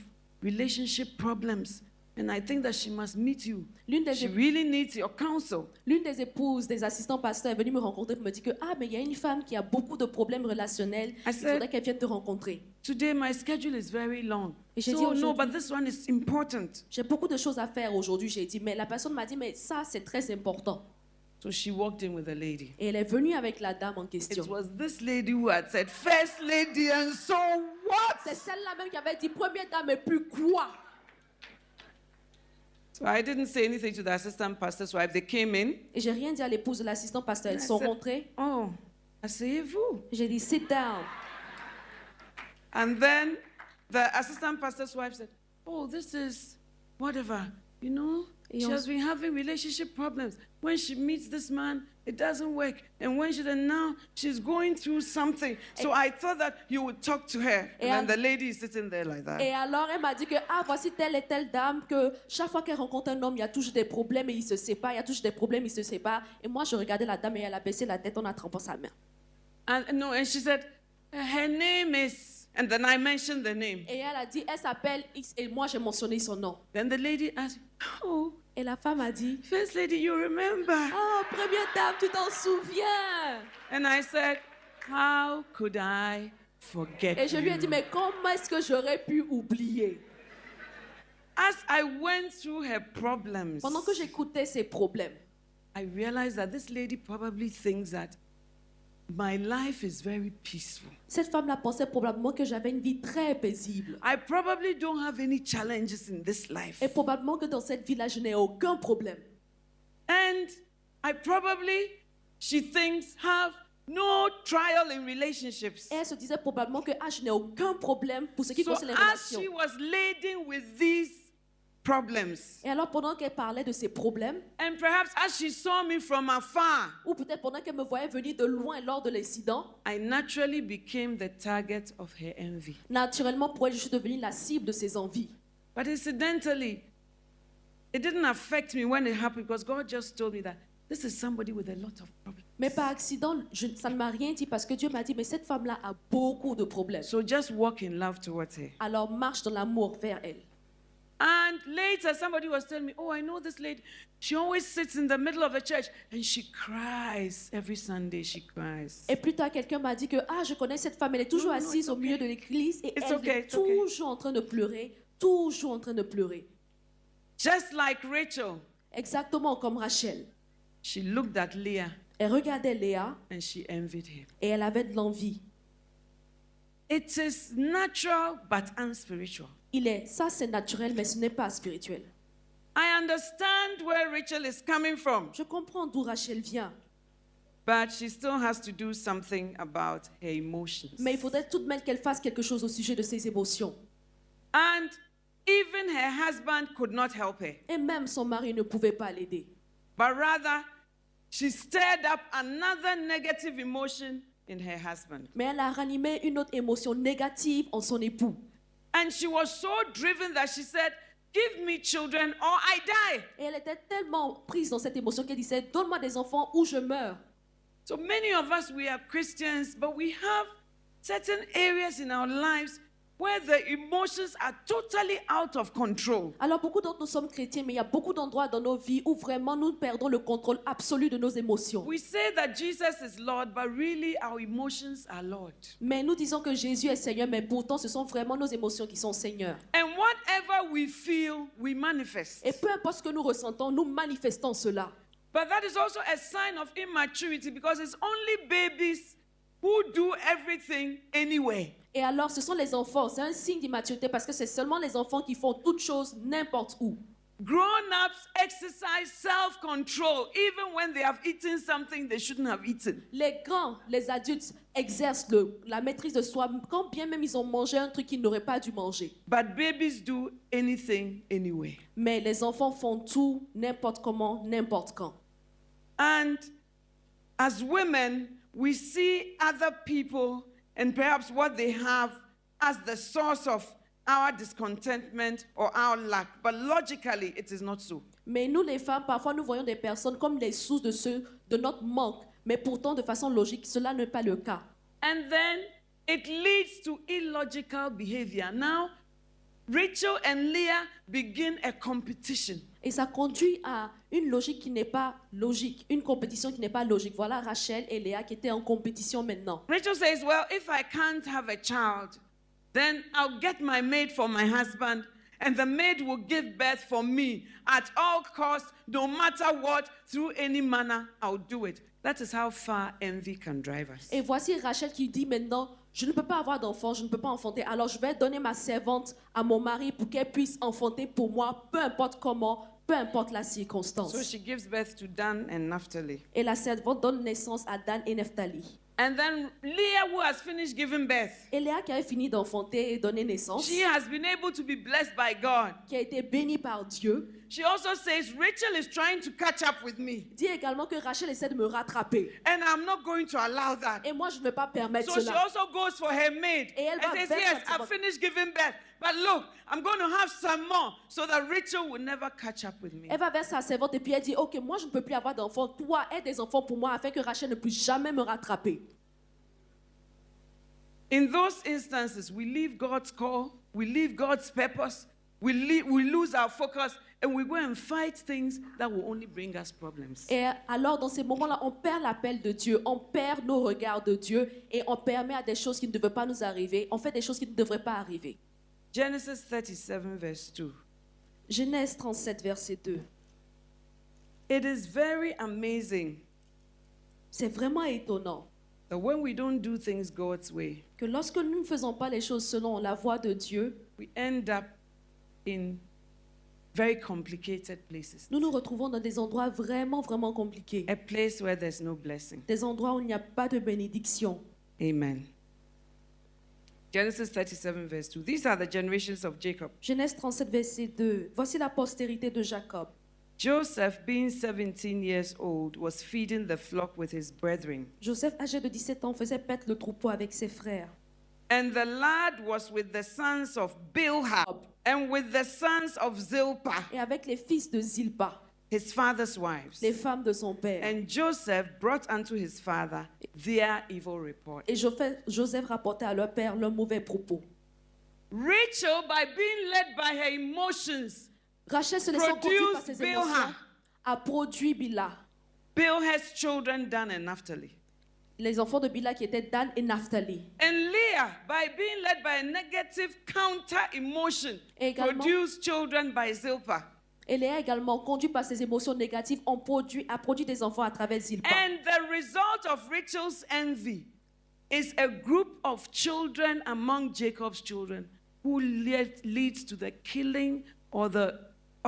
relationship problems. And I think that she must meet you. l'une des, She really needs your counsel. l'une des épouses des assistants pasteurs est venue me rencontrer pour me dire que mais il y a une femme qui a beaucoup de problèmes relationnels, il said- faudrait qu'elle vienne te rencontrer. today my schedule is very long. Et j'ai dit So, no, aujourd'hui- but this one is important. J'ai beaucoup de choses à faire aujourd'hui, j'ai dit. Mais la personne m'a dit, mais ça, c'est très important. So she walked in with a lady. Et elle est venue avec la dame en It question. was this lady who had said, First lady, and so what? C'est celle-là même qui avait dit, première dame, et puis quoi? So I didn't say anything to the assistant pastor's wife. They came in. Et j'ai rien dit à l'épouse de l'assistant pasteur. Elles sont rentrées. Oh, asseyez-vous. J'ai dit, sit down. And then the assistant pastor's wife said, oh, this is whatever, you know. Et She on- has been having relationship problems. When she meets this man, it doesn't work. And when then now she's going through something. So I thought that you would talk to her. Et And then the lady is sitting there like that. Et alors, elle m'a dit que, ah, voici telle et telle dame, que chaque fois qu'elle rencontre un homme, il y a toujours des problèmes et ils se séparent. Il y a toujours des problèmes, ils se séparent. Et moi, je regardais la dame et elle a baissé la tête en attrapant sa main. And she said, her name is, and then I mentioned the name. Et elle a dit, elle s'appelle X et moi, j'ai mentionné son nom. Then the lady asked, oh, Et la femme a dit, first lady, you remember? oh, première dame, tu t'en souviens? And I said, how could I forget Et je lui ai you? dit, mais comment est-ce que j'aurais pu oublier? As I went through her problems, Pendant que j'écoutais ses problèmes, I realized that this lady probably thinks that my life is very peaceful. cette femme-là pensait probablement que j'avais une vie très paisible. I probably don't have any challenges in this life. Et probablement que dans cette vie-là, je n'ai aucun problème. And she thinks, have no trial in relationships. Et elle se disait probablement que je n'ai aucun problème pour ce qui So concerne les as relations. she was laden with these problems, Et alors pendant qu'elle parlait de ses problèmes, and perhaps as she saw me from afar, ou peut-être pendant qu'elle me voyait venir de loin lors de l'incident, I naturally became the target of her envy. naturellement pour elle, je suis devenue la cible de ses envies. But incidentally, it didn't affect me when it happened because God just told me that this is somebody with a lot of problems. Mais par accident, ça ne m'a rien dit parce que Dieu m'a dit, mais cette femme-là a beaucoup de problèmes. So just walk in love towards her. Alors marche dans l'amour vers elle. And later, somebody was telling me, oh, I know this lady. She always sits in the middle of the church and she cries. Every Sunday, she cries. Et plus tard, quelqu'un m'a dit que je connais cette femme, elle est toujours No, no, assise it's au milieu okay. de l'église et It's elle okay, est it's okay. toujours en train de pleurer, toujours en train de pleurer. Just like Rachel, Exactement comme Rachel. she looked at Leah Elle regardait Léa and she envied him. et elle avait de l'envie. It is natural but unspiritual. Ça c'est naturel, mais ce n'est pas spirituel. I understand where Rachel is coming from, Je comprends d'où Rachel vient, but she still has to do something about her emotions. mais il faudrait tout de même qu'elle fasse quelque chose au sujet de ses émotions. And even her husband could not help her, Et même son mari ne pouvait pas l'aider. but rather she stirred up another negative emotion in her husband. Mais elle a ranimé une autre émotion négative en son époux. And she was so driven that she said, give me children or I die. Et elle était tellement prise dans cette émotion qu'elle disait, donne-moi des enfants ou je meurs. So many of us, we are Christians, but we have certain areas in our lives where the emotions are totally out of control. Alors beaucoup d'entre nous sommes chrétiens, mais il y a beaucoup d'endroits dans nos vies où vraiment nous perdons le contrôle absolu de nos émotions. We say that Jesus is Lord, but really our emotions are Lord. Mais nous disons que Jésus est Seigneur, mais pourtant ce sont vraiment nos émotions qui sont Seigneur. And whatever we feel, we manifest. Et peu importe ce que nous ressentons, nous manifestons cela. But that is also a sign of immaturity because it's only babies who do everything anyway. Et alors ce sont les enfants, c'est un signe d'immaturité parce que c'est seulement les enfants qui font toutes choses n'importe où. Grown-ups exercise self-control even when they have eaten something they shouldn't have eaten. Les grands, les adultes exercent la maîtrise de soi quand bien même ils ont mangé un truc qu'ils n'auraient pas dû manger. But babies do anything anyway. Mais les enfants font tout n'importe comment, n'importe quand. And as women, we see other people and perhaps what they have as the source of our discontentment or our lack. But logically, it is not so. Mais nous les femmes, parfois nous voyons des personnes comme les sources de notre manque. Mais pourtant, de façon logique, cela n'est pas le cas. And then it leads to illogical behavior. Now, Rachel and Leah begin a competition. Et ça conduit à une logique qui n'est pas logique, une compétition qui n'est pas logique. Voilà Rachel et Léa qui étaient en compétition maintenant. Rachel says, well, if I can't have a child, then I'll get my maid for my husband, and the maid will give birth for me at all costs, no matter what, through any manner, I'll do it. That is how far envy can drive us. Et voici Rachel qui dit maintenant, je ne peux pas avoir d'enfant, je ne peux pas enfanter, alors je vais donner ma servante à mon mari pour qu'elle puisse enfanter pour moi, peu importe comment, peu importe la circonstance. So she gives birth to Dan and Naphtali. Et la servante donne naissance à Dan et Nephtali. And then Leah, who has finished giving birth, Et Léa qui avait fini d'enfanter et donner naissance, she has been able to be blessed by God. qui a été bénie par Dieu, She also says, Rachel is trying to catch up with me, dit également que Rachel essaie de me rattraper. and I'm not going to allow that. Et moi, je ne vais pas permettre So she cela. also goes for her maid Et elle and va says, vers yes, sa I've finished giving birth, but look, I'm going to have some more so that Rachel will never catch up with me. Elle va vers sa servante et puis elle dit, ok, moi je ne peux plus avoir d'enfants, toi aie des enfants pour moi afin que Rachel ne puisse jamais me rattraper. In those instances, we leave God's call, we leave God's purpose, we lose our focus, and we go and fight things that will only bring us problems. Et alors dans ces moments-là, on perd l'appel de Dieu, on perd nos regards de Dieu et on permet à des choses qui ne devaient pas nous arriver, on fait des choses qui ne devraient pas arriver. Genesis 37, verse 2. Genèse 37, verset 2. It is very amazing C'est vraiment étonnant that when we don't do things God's way, que lorsque nous ne faisons pas les choses selon la voie de Dieu, we end up in very complicated places. nous nous retrouvons dans des endroits vraiment, vraiment compliqués. A place where there's no blessing. Des endroits où il n'y a pas de bénédiction. Amen. Genesis 37, verse 2. These are the generations of Jacob. Genèse 37, verset 2. Voici la postérité de Jacob. Joseph, being 17 years old, was feeding the flock with his brethren. Joseph, âgé de 17 ans, faisait paître le troupeau avec ses frères. And the lad was with the sons of Bilhah and with the sons of Zilpah, Et avec les fils de Zilpa, his father's wives. les femmes de son père. And Joseph brought unto his father their evil report. Et Joseph rapportait à leur père leurs mauvais propos. Rachel, by being led by her emotions, Rachel, se laissant conduire par ses Produce émotions, Bilhah. a produit Bila. Bilhah's children, Dan and Naphtali. Les enfants de Bila qui étaient Dan et Naphtali. And Leah, by being led by a negative counter emotion, Également- produced children by Zilpah. Et Léa également, conduit par ses émotions négatives, a produit des enfants à travers Zilpa. And the result of Rachel's envy is a group of children among Jacob's children who leads to the killing or the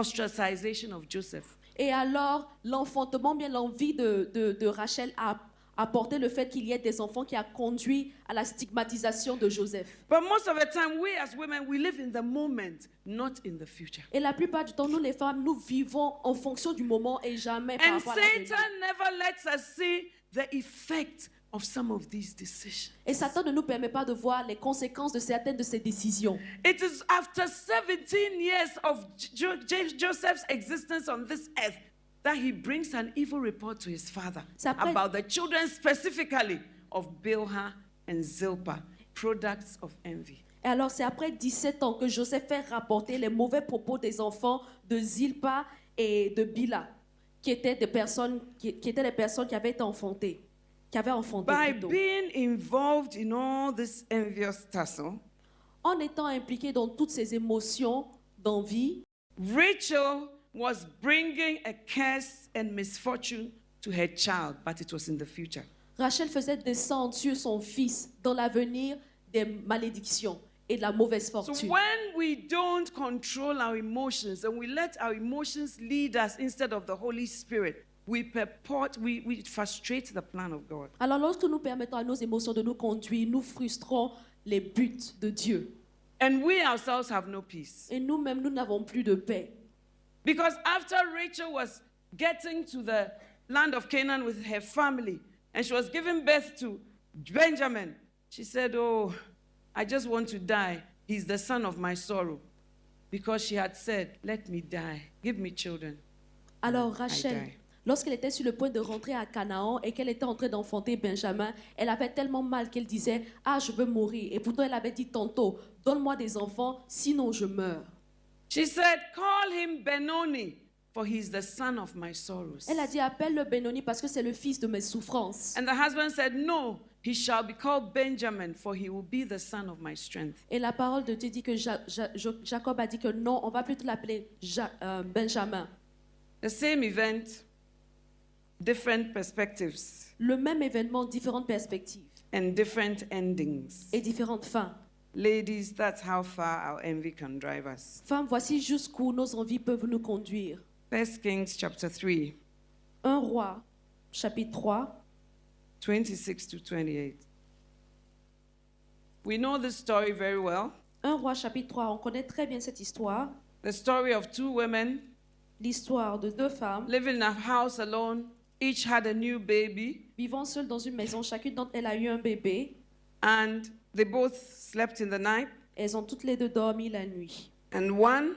ostracization of Joseph. Et alors, l'enfantement, bien l'envie de Rachel a apporté le fait qu'il y ait des enfants qui a conduit à la stigmatisation de Joseph. But most of the time, we as women, we live in the moment, not in the future. Et la plupart du temps, nous les femmes, nous vivons en fonction du moment et jamais par And rapport à l'avenir. Satan never lets us see the effect of some of these decisions. Et Satan ne nous permet pas de voir les conséquences de certaines de ces décisions. It is after 17 years of Joseph's existence on this earth that he brings an evil report to his father C'est après- about the children specifically of Bilhah and Zilpah, products of envy. Et alors, c'est après 17 ans que Joseph fait rapporter les mauvais propos des enfants de Zilpa et de Bila, qui étaient des personnes qui étaient les personnes qui avaient été enfantées, qui avaient enfanté By plutôt. being involved in all this envious tussle, En étant impliquée dans toutes ces émotions d'envie, Rachel was bringing a curse and misfortune to her child, but it was in the future. Rachel faisait descendre sur son fils dans l'avenir des malédictions et de la mauvaise So fortune. when we don't control our emotions and we let our emotions lead us instead of the Holy Spirit, we frustrate the plan of God. Alors lorsque nous permettons à nos émotions de nous conduire, nous frustrons les buts de Dieu. And we ourselves have no peace. Et nous-mêmes, nous n'avons plus de paix. Because after Rachel was getting to the land of Canaan with her family and she was giving birth to Benjamin, she said, "Oh, I just want to die. He's the son of my sorrow." Because she had said, "Let me die. Give me children." Alors I Rachel, die. lorsqu'elle était sur le point de rentrer à Canaan et qu'elle était en train d'enfanter Benjamin, elle avait tellement mal qu'elle disait « Ah, je veux mourir ». Et pourtant, elle avait dit tantôt « Donne-moi des enfants, sinon je meurs ». She said, "Call him Benoni, for he's the son of my sorrows." Elle a dit « Appelle-le Benoni parce que c'est le fils de mes souffrances ». And the husband said, "No, He shall be called Benjamin, for he will be the son of my strength. Et la parole de Dieu dit que Jacob a dit que non, on va plutôt l'appeler Benjamin. The same event, different perspectives Le même événement, différentes perspectives and different endings. et différentes fins. Ladies, that's how far our envy can drive us. Femmes, voici jusqu'où nos envies peuvent nous conduire. 1 Kings chapter 3, 1 Roi, chapitre 3, 26 to 28. We know this story very well. 1 Roi, chapitre 3, on connaît très bien cette histoire. The story of two women L'histoire de deux femmes living in a house alone. Each had a new baby, vivant seules dans une maison. Chacune d'entre elles a eu un bébé. and they both slept in the night. Elles ont toutes les deux dormi la nuit. And one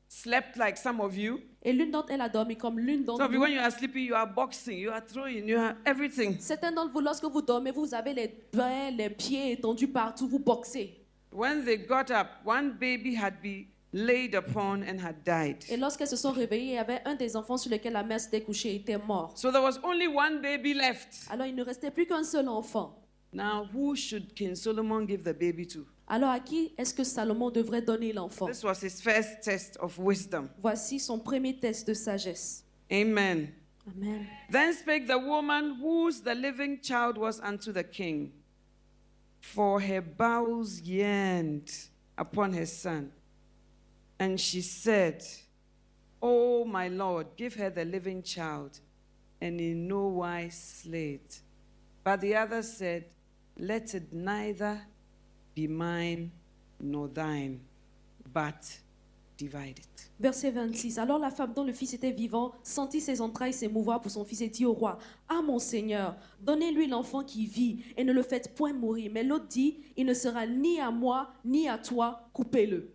slept like some of you. Et l'une d'entre elles a dormi comme l'une d'entre Some of you, nous. when you are sleeping, you are boxing, you are throwing, you are everything. Certains d'entre vous, lorsque vous dormez, vous avez les mains, les pieds étendus partout, vous boxez. When they got up, one baby had been laid upon and had died. Et lorsqu'elles se sont réveillées, il y avait un des enfants sur lequel la mère s'était couchée et était mort. So there was only one baby left. Alors il ne restait plus qu'un seul enfant. Now, who should King Solomon give the baby to? Alors à qui est-ce que Salomon devrait donner l'enfant? This was his first test of wisdom. Voici son premier test de sagesse. Amen. Amen. Then spake the woman whose the living child was unto the king, for her bowels yearned upon her son. And she said, O my Lord, give her the living child, and in no wise slay it. But the other said, Let it neither be mine nor thine, but divide it. Verset 26. Alors la femme dont le fils était vivant sentit ses entrailles s'émouvoir pour son fils et dit au roi, Ah mon Seigneur, donnez-lui l'enfant qui vit et ne le faites point mourir. Mais l'autre dit, il ne sera ni à moi ni à toi, coupez-le.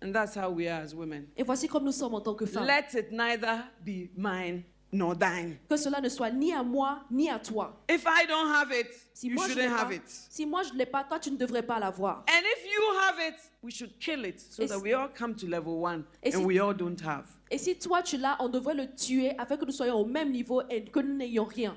And that's how we are as women. Et voici comme nous sommes en tant que femmes. Let it neither be mine nor thine. Que cela ne soit ni à moi ni à toi. If I don't have it, Si you moi je shouldn't l'ai have pas, it. si moi je ne l'ai pas, toi tu ne devrais pas l'avoir. And if you have it, we should kill it so Et that si- we all come to level 1 Et and si- we all don't have. Et si toi tu l'as, on devrait le tuer afin que nous soyons au même niveau et que nous n'ayons rien.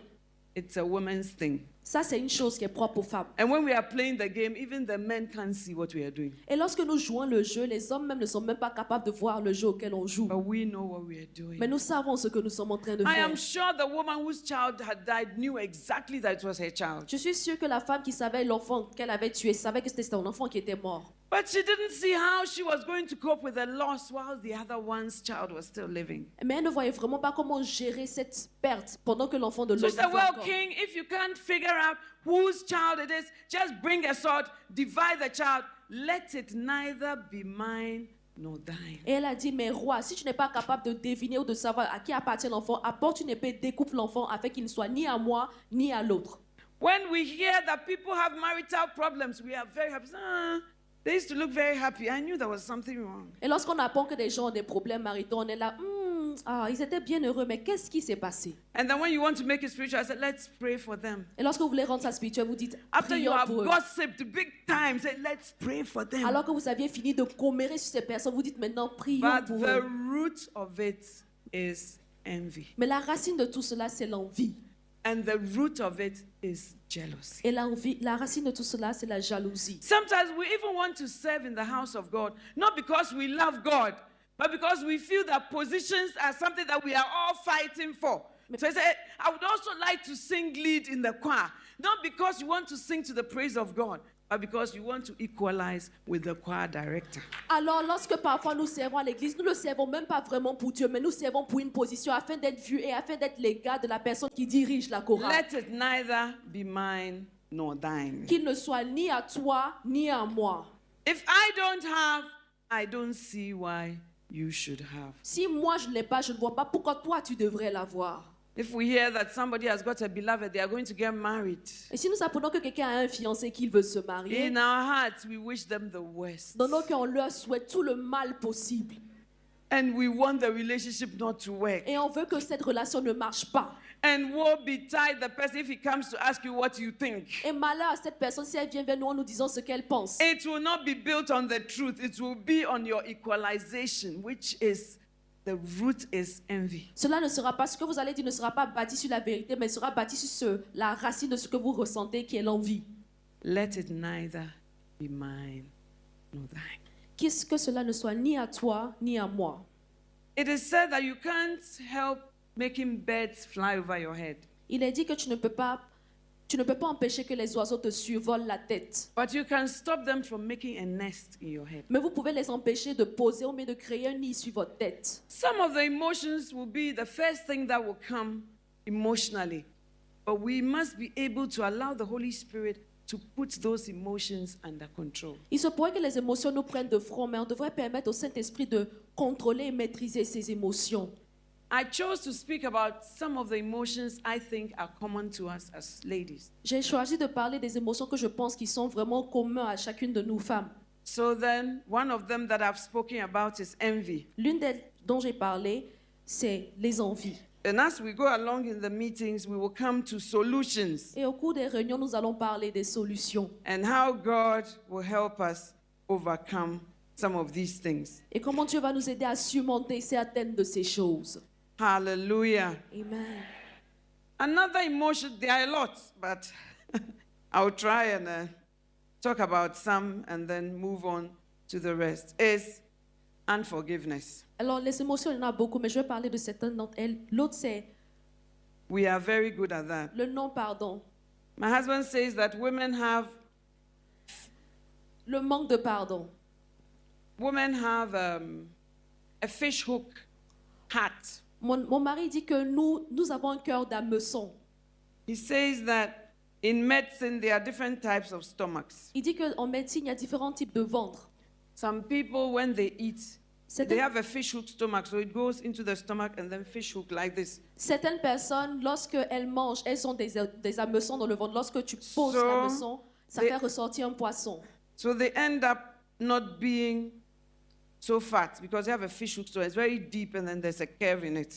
It's a woman's thing. Ça, c'est une chose qui est propre aux femmes. And when we are playing the game, even the men can't see what we are doing. Et lorsque nous jouons le jeu, les hommes même ne sont même pas capables de voir le jeu auquel on joue. But we know what we are doing. Mais nous savons ce que nous sommes en train de I faire. am sure the woman whose child had died knew exactly that it was her child. Je suis sûre que la femme qui savait l'enfant qu'elle avait tué savait que c'était son enfant qui était mort. But she didn't see how she was going to cope with the loss while the other one's child was still living. Mais elle ne voyait vraiment pas comment gérer cette perte pendant que l'enfant de So l'autre she said, vivait Well, encore. King, if you can't figure out whose child it is, just bring a sword, divide the child. Let it neither be mine nor thine. Et elle a dit, mais roi, si tu n'es pas capable de deviner ou de savoir à qui appartient l'enfant, apporte une épée, découpe l'enfant afin qu'il ne soit ni à moi ni à l'autre. When we hear that people have marital problems, we are very happy. They used to look very happy. I knew there was something wrong. Et lorsqu'on apprend que des gens ont des problèmes maritaux, on est là, ils étaient bien heureux, mais qu'est-ce qui s'est passé? And then when you want to make it spiritual, I said, let's pray for them. Et lorsque vous voulez rendre ça spirituel, vous dites, After you prions have pour eux. gossiped big time, say, let's pray for them. Alors que vous aviez fini de commérer sur ces personnes, vous dites maintenant, prions But pour the eux. root of it is envy. Mais la racine de tout cela, c'est l'envie. And the root of it is jealousy. Et la racine de tout cela, c'est la jalousie. Sometimes we even want to serve in the house of God, not because we love God, but because we feel that positions are something that we are all fighting for. So I say, I would also like to sing lead in the choir, not because you want to sing to the praise of God, but because you want to equalize with the choir director. Alors, lorsque parfois nous servons à l'église, nous ne le servons même pas vraiment pour Dieu, mais nous servons pour une position afin d'être vus et afin d'être les gars de la personne qui dirige la chorale. Let it neither be mine nor thine. Qu'il ne soit ni à toi, ni à moi. If I don't have, I don't see why you should have. Si moi je ne l'ai pas, je ne vois pas pourquoi toi tu devrais l'avoir. If we hear that somebody has got a beloved, they are going to get married. Et si nous apprenons que quelqu'un a un fiancé qu'il veut se marier, In our hearts, we wish them the worst. dans nos cœurs, on leur souhaite tout le mal possible. And we want the relationship not to work. Et on veut que cette relation ne marche pas. And woe betide the person if he comes to ask you what you think. Et malheur à cette personne si elle vient vers nous en nous disant ce qu'elle pense. It will not be built on the truth. It will be on your equalization, which is the root is envy. Cela ne sera pas, ce que vous allez dire ne sera pas bâti sur la vérité, mais sera bâti sur la racine de ce que vous ressentez, qui est l'envie. Let it neither be mine nor thine. Qu'est-ce que cela ne soit ni à toi, ni à moi. It is said that you can't help making birds fly over your head, Il est dit que tu ne peux pas empêcher que les oiseaux te survolent la tête. but you can stop them from making a nest in your head. Mais vous pouvez les empêcher de poser ou bien de créer un nid sur votre tête. Some of the emotions will be the first thing that will come emotionally, but we must be able to allow the Holy Spirit to put those emotions under control. Il se pourrait que les émotions nous prennent de front, mais on devrait permettre au Saint-Esprit de contrôler et maîtriser ces émotions. I chose to speak about some of the emotions I think are common to us as ladies. J'ai choisi de parler des émotions que je pense qui sont vraiment communes à chacune de nous femmes. So then, one of them that I've spoken about is envy. L'une d'elles dont j'ai parlé, c'est les envies. And as we go along in the meetings, we will come to solutions Et au cours des réunions, nous allons parler des solutions and how God will help us overcome some of these things. et comment Dieu va nous aider à surmonter certaines de ces choses. Hallelujah. Amen. Another emotion, there are a lot, but I'll try and talk about some and then move on to the rest, is unforgiveness. Alors, les émotions, il y en a beaucoup, mais je vais parler de certaines d'entre elles. L'autre, c'est We are very good at that. le non-pardon, My husband says that le manque de pardon. women have a fish hook heart. Mon mari dit que nous avons un cœur d'hameçon. He says that in medicine there are different types of stomachs. Il dit qu'en médecine, il y a différents types de ventre. Some people, when they eat, they Certaines, have a fish hook stomach, so it goes into the stomach and then fish hook like this. certaines personnes, lorsqu'elles mangent, elles ont des hameçons dans le ventre. Lorsque tu poses So, l'hameçon, ça they- fait ressortir un poisson. So they end up not being so fat because they have a fish hook stomach. It's very deep and then there's a curve in it.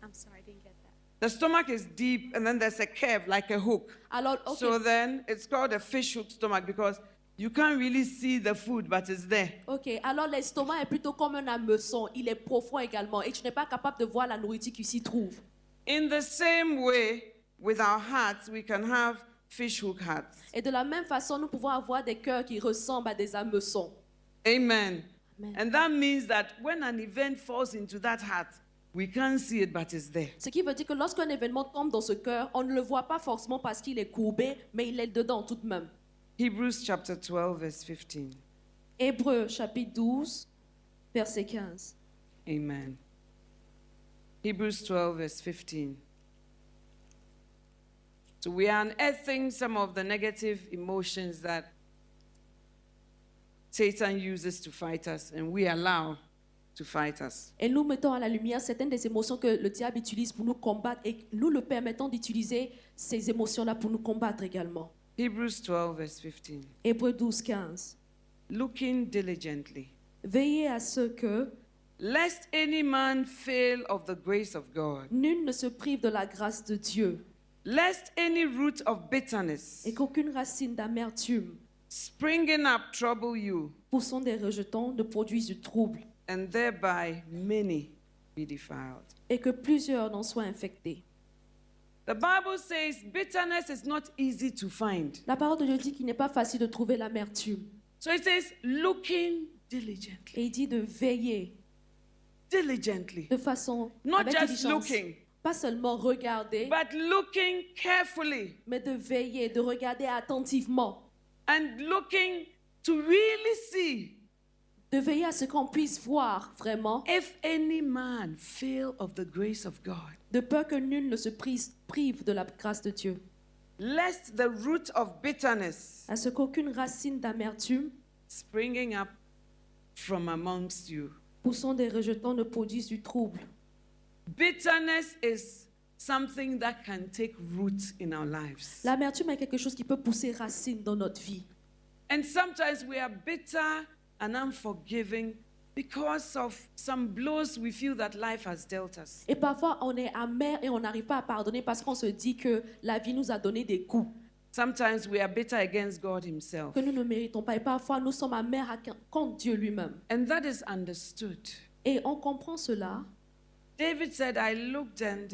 I'm sorry, I didn't get that. The stomach is deep and then there's a curve like a hook. Alors, ok. So then it's called a fish hook stomach because you can't really see the food, but it's there. Ok, alors l'estomac est plutôt comme un hameçon. Il est profond également et tu n'es pas capable de voir la nourriture qui s'y trouve. In the same way, with our hearts, we can have fish hook hearts. Et de la même façon, nous pouvons avoir des cœurs qui ressemblent à des hameçons. Amen. Amen. And that means that when an event falls into that heart, we can't see it, but it's there. Ce qui veut dire que lorsqu'un événement tombe dans ce cœur, on ne le voit pas forcément parce qu'il est courbé, mais il est dedans tout de même. Hebrews chapter 12, verse 15. Hébreux chapitre 12, verset 15. Amen. Hebrews 12, verse 15. So we are unearthing some of the negative emotions that Satan uses to fight us, and we allow to fight us. Et nous mettons à la lumière certaines des émotions que le diable utilise pour nous combattre et nous le permettons d'utiliser ces émotions-là pour nous combattre également. Hebrews 12, verse 15. Hébreux 12, 15. Looking diligently, Veillez à ce que lest any man fail of the grace of God, nul ne se prive de la grâce de Dieu lest any root of bitterness et qu'aucune racine d'amertume springing up trouble you, poussant des rejetons ne produise du trouble and thereby many be defiled. et que plusieurs n'en soient infectés. The Bible says bitterness is not easy to find. La parole de Dieu dit qu'il n'est pas facile de trouver l'amertume. So it says looking diligently. Et il dit de veiller Diligently. de façon Not avec just diligence. looking, Pas seulement regarder, but looking carefully mais de veiller, de regarder attentivement. and looking to really see De veiller à ce qu'on puisse voir vraiment, if any man fail of the grace of God, de peur que nul ne se prive de la grâce de Dieu. lest the root of bitterness À ce qu'aucune racine d'amertume springing up from amongst you. poussant des rejetons ne produise du trouble. Bitterness is something that can take root in our lives. L'amertume est quelque chose qui peut pousser racine dans notre vie. And sometimes we are bitter and unforgiving because of some blows we feel that life has dealt us. Et parfois, on est amer et on n'arrive pas à pardonner parce qu'on se dit que la vie nous a donné des coups. sometimes we are bitter against God himself. que nous ne méritons pas. Et parfois, nous sommes amers contre Dieu lui-même. And that is understood. Et on comprend cela. David said, I looked and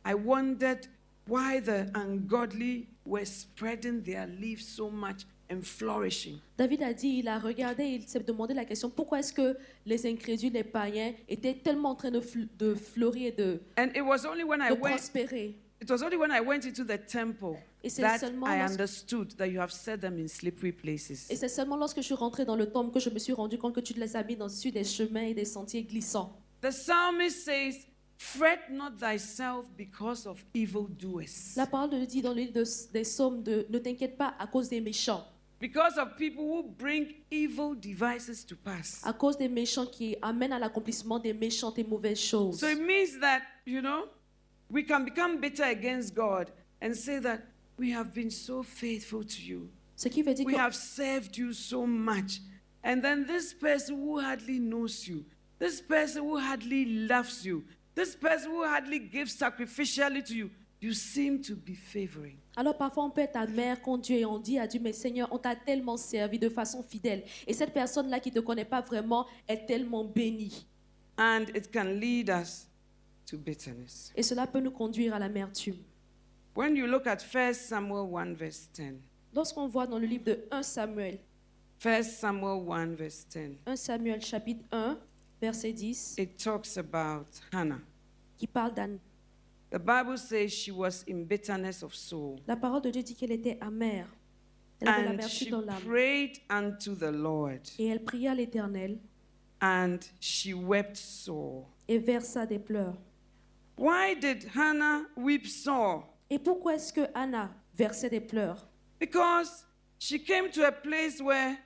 I wondered why the ungodly were spreading their leaves so much and flourishing. David a dit, il a regardé, il s'est demandé la question, pourquoi est-ce que les incrédules, les païens, étaient tellement en train de fleurir et de And it was only when I went prospérer. It was only when I went into the temple Et c'est that seulement I lorsque- understood that you have set them in slippery places. Et c'est seulement lorsque je suis rentrée dans le temple que je me suis rendu compte que tu les as mis sur des chemins et des sentiers glissants. The psalmist says, fret not thyself because of evildoers, La parole de Dieu dit dans le livre des psaumes ne t'inquiète pas à cause des méchants, because of people who bring evil devices to pass. à cause des méchants qui amènent à l'accomplissement des méchantes et mauvaises choses. So it means that, we can become bitter against God and say that we have been so faithful to you. Ce qui veut dire We que have served you so much. And then this person who hardly knows you, this person who hardly loves you, this person who hardly gives sacrificially to you, you seem to be favoring. alors parfois on peut être amer contre Dieu et on dit à Dieu, mais Seigneur, on t'a tellement servi de façon fidèle. Et cette personne-là qui ne te connaît pas vraiment est tellement bénie. And it can lead us to bitterness. Et cela peut nous conduire à l'amertume. When you look at 1 Samuel 1 verse 10, Lorsqu'on voit dans le livre de 1 Samuel, 1 Samuel 1 verse 10, 1 Samuel chapitre 1, verset 10, it talks about Hannah. qui parle d'Anne. The Bible says she was in bitterness of soul. La parole de Dieu dit qu'elle était amère. Elle avait And l'amertume she dans l'âme. prayed unto the Lord, Et elle pria l'Éternel and she wept sore. et versa des pleurs. Why did Hannah weep sore? Et pourquoi est-ce que Anna versait des pleurs? Because she came to a place where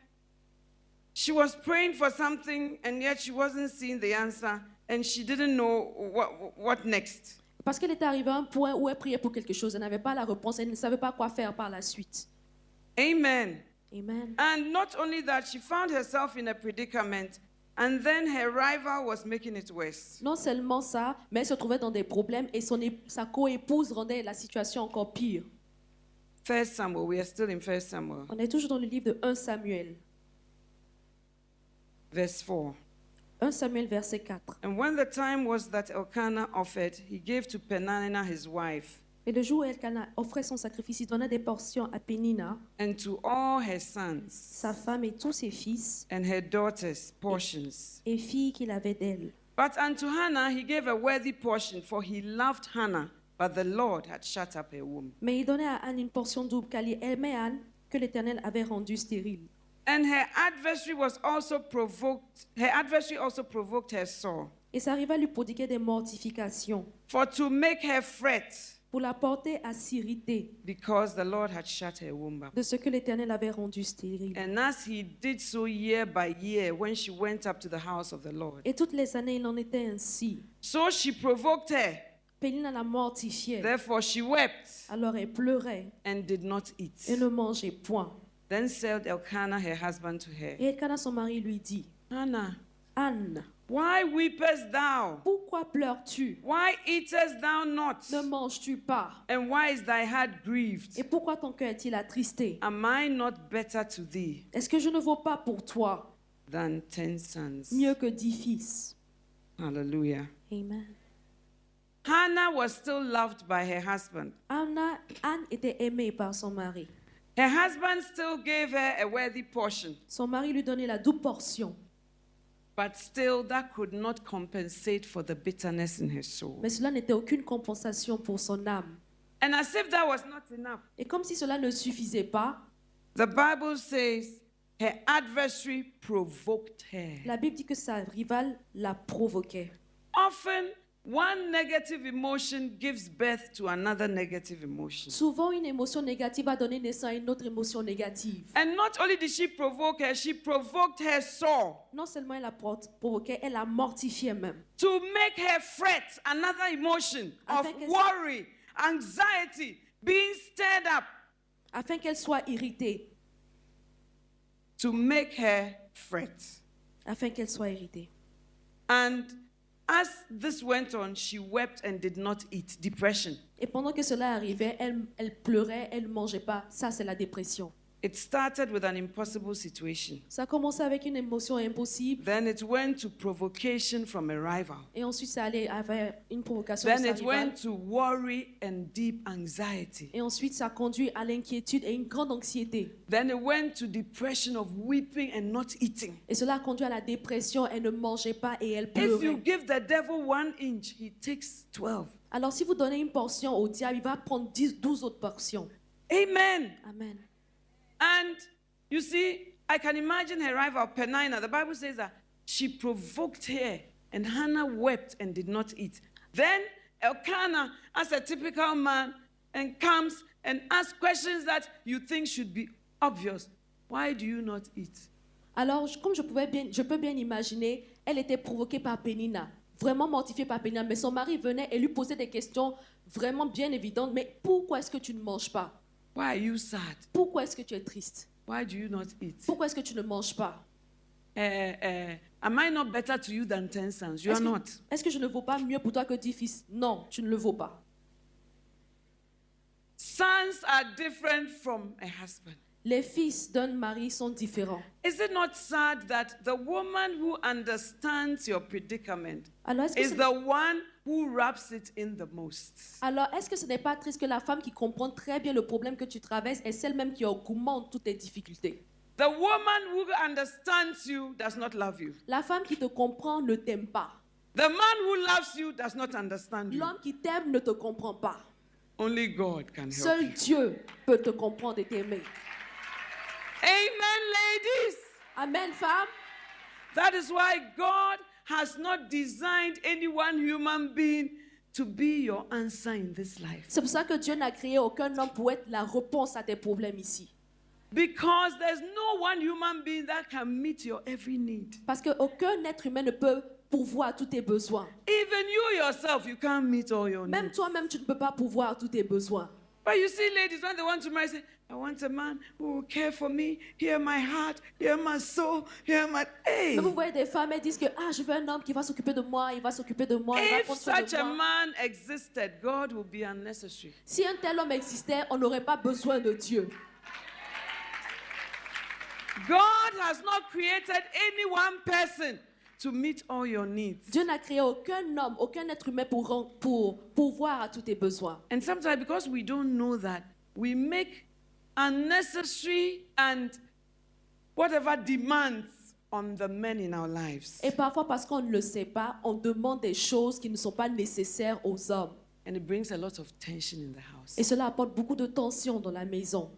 she was praying for something and yet she wasn't seeing the answer and she didn't know what next. Parce qu'elle était arrivée à un point où elle priait pour quelque chose. Elle n'avait pas la réponse. Elle ne savait pas quoi faire par la suite. Amen. Amen. And not only that, she found herself in a predicament and then her rival was making it worse. Non seulement ça, mais elle se trouvait dans des problèmes et sa co-épouse rendait la situation encore pire. 1 Samuel, we are still in 1 Samuel, On est toujours dans le livre de 1 Samuel. verse 4. 1 Samuel, verset 4. And when the time was that Elkanah offered, he gave to Peninnah his wife Et le jour où Elkanah offrait son sacrifice, il donna des portions à Pénina, and to all her sons sa femme et tous ses fils and her daughters portions. et filles qu'il avait d'elle. But unto Hannah he gave a worthy portion, for he loved Hannah, but the Lord had shut up her womb. Mais il donnait à Anne une portion double, car il aimait Anne, que l'Éternel avait rendue stérile. And her adversary also provoked her sore, Et ça arriva à lui prodiguer des mortifications, for to make her fret, pour la porter à s'irriter because the Lord had shut her womb up. de ce que l'Éternel avait rendu stérile. And as he did so year by year when she went up to the house of the Lord, Et toutes les années, il en était ainsi. so she provoked her. Pénina la mortifiait. Therefore she wept Alors elle pleurait and did not eat. et ne mangeait point. Then said Elkanah her husband to her, Et Elkanah, son mari, lui dit, Hannah, Anne, why weepest thou? pourquoi pleures-tu? Why eatest thou not? Ne manges-tu pas? And why is thy heart grieved? Et pourquoi ton cœur est-il attristé? Am I not better to thee Est-ce que je ne vaux pas pour toi than 10 sons? mieux que 10 fils? Hallelujah. Amen. Hannah was still loved by her husband. Anne était aimée par son mari. Her husband still gave her a worthy portion, Son mari lui donnait la double portion. but still that could not compensate for the bitterness in her soul. Mais cela n'était aucune compensation pour son âme. And as if that was not enough, Et comme si cela ne suffisait pas, the Bible says her adversary provoked her. la Bible dit que sa rivale la provoquait. Often, one negative emotion gives birth to another negative emotion. Souvent, une émotion négative a donné naissance à une autre émotion négative. And not only did she provoke her, she provoked her sore Non seulement elle la provoquait, elle la mortifiait même. to make her fret, another emotion of Afin qu'elle- worry, anxiety, being stirred up, Afin qu'elle soit irritée. to make her fret. Afin qu'elle soit irritée. And as this went on, she wept and did not eat. Depression. Et pendant que cela arrivait, elle pleurait, elle ne mangeait pas. Ça, c'est la dépression. It started with an impossible situation. Ça a commencé avec une émotion impossible. Then it went to provocation from a rival. Et ensuite, ça allait avec une provocation Then de sa it rivale. went to worry and deep anxiety. Et ensuite, ça conduit à l'inquiétude et une grande anxiété. Then it went to depression of weeping and not eating. Et cela a conduit à la dépression. Elle ne mangeait pas et elle If you pleurait. give the devil 1 inch, he takes 12. Alors, si vous donnez une portion au diable, il va prendre 12 autres portions. Amen. Amen. And you see, I can imagine her rival, Penina. The Bible says that she provoked her, and Hannah wept and did not eat. Then Elkanah, as a typical man, and comes and asks questions that you think should be obvious. Why do you not eat? Alors, comme je peux bien imaginer, elle était provoquée par Pénina, vraiment mortifiée par Pénina, mais son mari venait et lui posait des questions vraiment bien évidentes. Mais pourquoi est-ce que tu ne manges pas? Why are you sad? Pourquoi est-ce que tu es triste? Why do you not eat? Pourquoi est-ce que tu ne manges pas? Am I not better to you than 10 sons? You are not. Est-ce que je ne vaux pas mieux pour toi que 10 fils? Non, tu ne le vaux pas. Sons are different from a husband. Les fils d'un mari sont différents. Is it not sad that the woman who understands your predicament Alors, est-ce is que the one who wraps it in the most? ce n'est pas triste que la femme qui comprend très bien le problème que tu traverses est celle même qui augmente toutes tes difficultés? The woman who understands you does not love you. La femme qui te comprend ne t'aime pas. The man who loves you does not understand you. L'homme qui t'aime ne te comprend pas. Only God can help Seul you. Dieu peut te comprendre et t'aimer. Amen, ladies. Amen, femme. That is why God has not designed any one human being to be your answer in this life. C'est pour ça que Dieu n'a créé aucun homme pour être la réponse à tes problèmes ici. Because there's no one human being that can meet your every need. Parce qu'aucun être humain ne peut pourvoir à tous tes besoins. Even you yourself, you can't meet all your Même needs. toi-même, tu ne peux pas pourvoir à tous tes besoins. But you see, ladies, when they want to marry, say, I want a man who will care for me, hear my heart, hear my soul, hear my... Hey! Mais vous voyez des femmes, elles disent que je veux un homme qui va s'occuper de moi, il va s'occuper de moi, il va If prendre soin such de a moi. man existed, God would be unnecessary. Si un tel homme existait, on n'aurait pas besoin de Dieu. God has not created any one person to meet all your needs. Dieu n'a créé aucun homme, aucun être humain pour pourvoir à tous tes besoins. And sometimes because we don't know that, we make unnecessary and whatever demands on the men in our lives. Et parfois, parce qu'on ne le sait pas, on demande des choses qui ne sont pas nécessaires aux hommes. And it brings a lot of tension in the house. Et cela apporte beaucoup de tension dans la maison.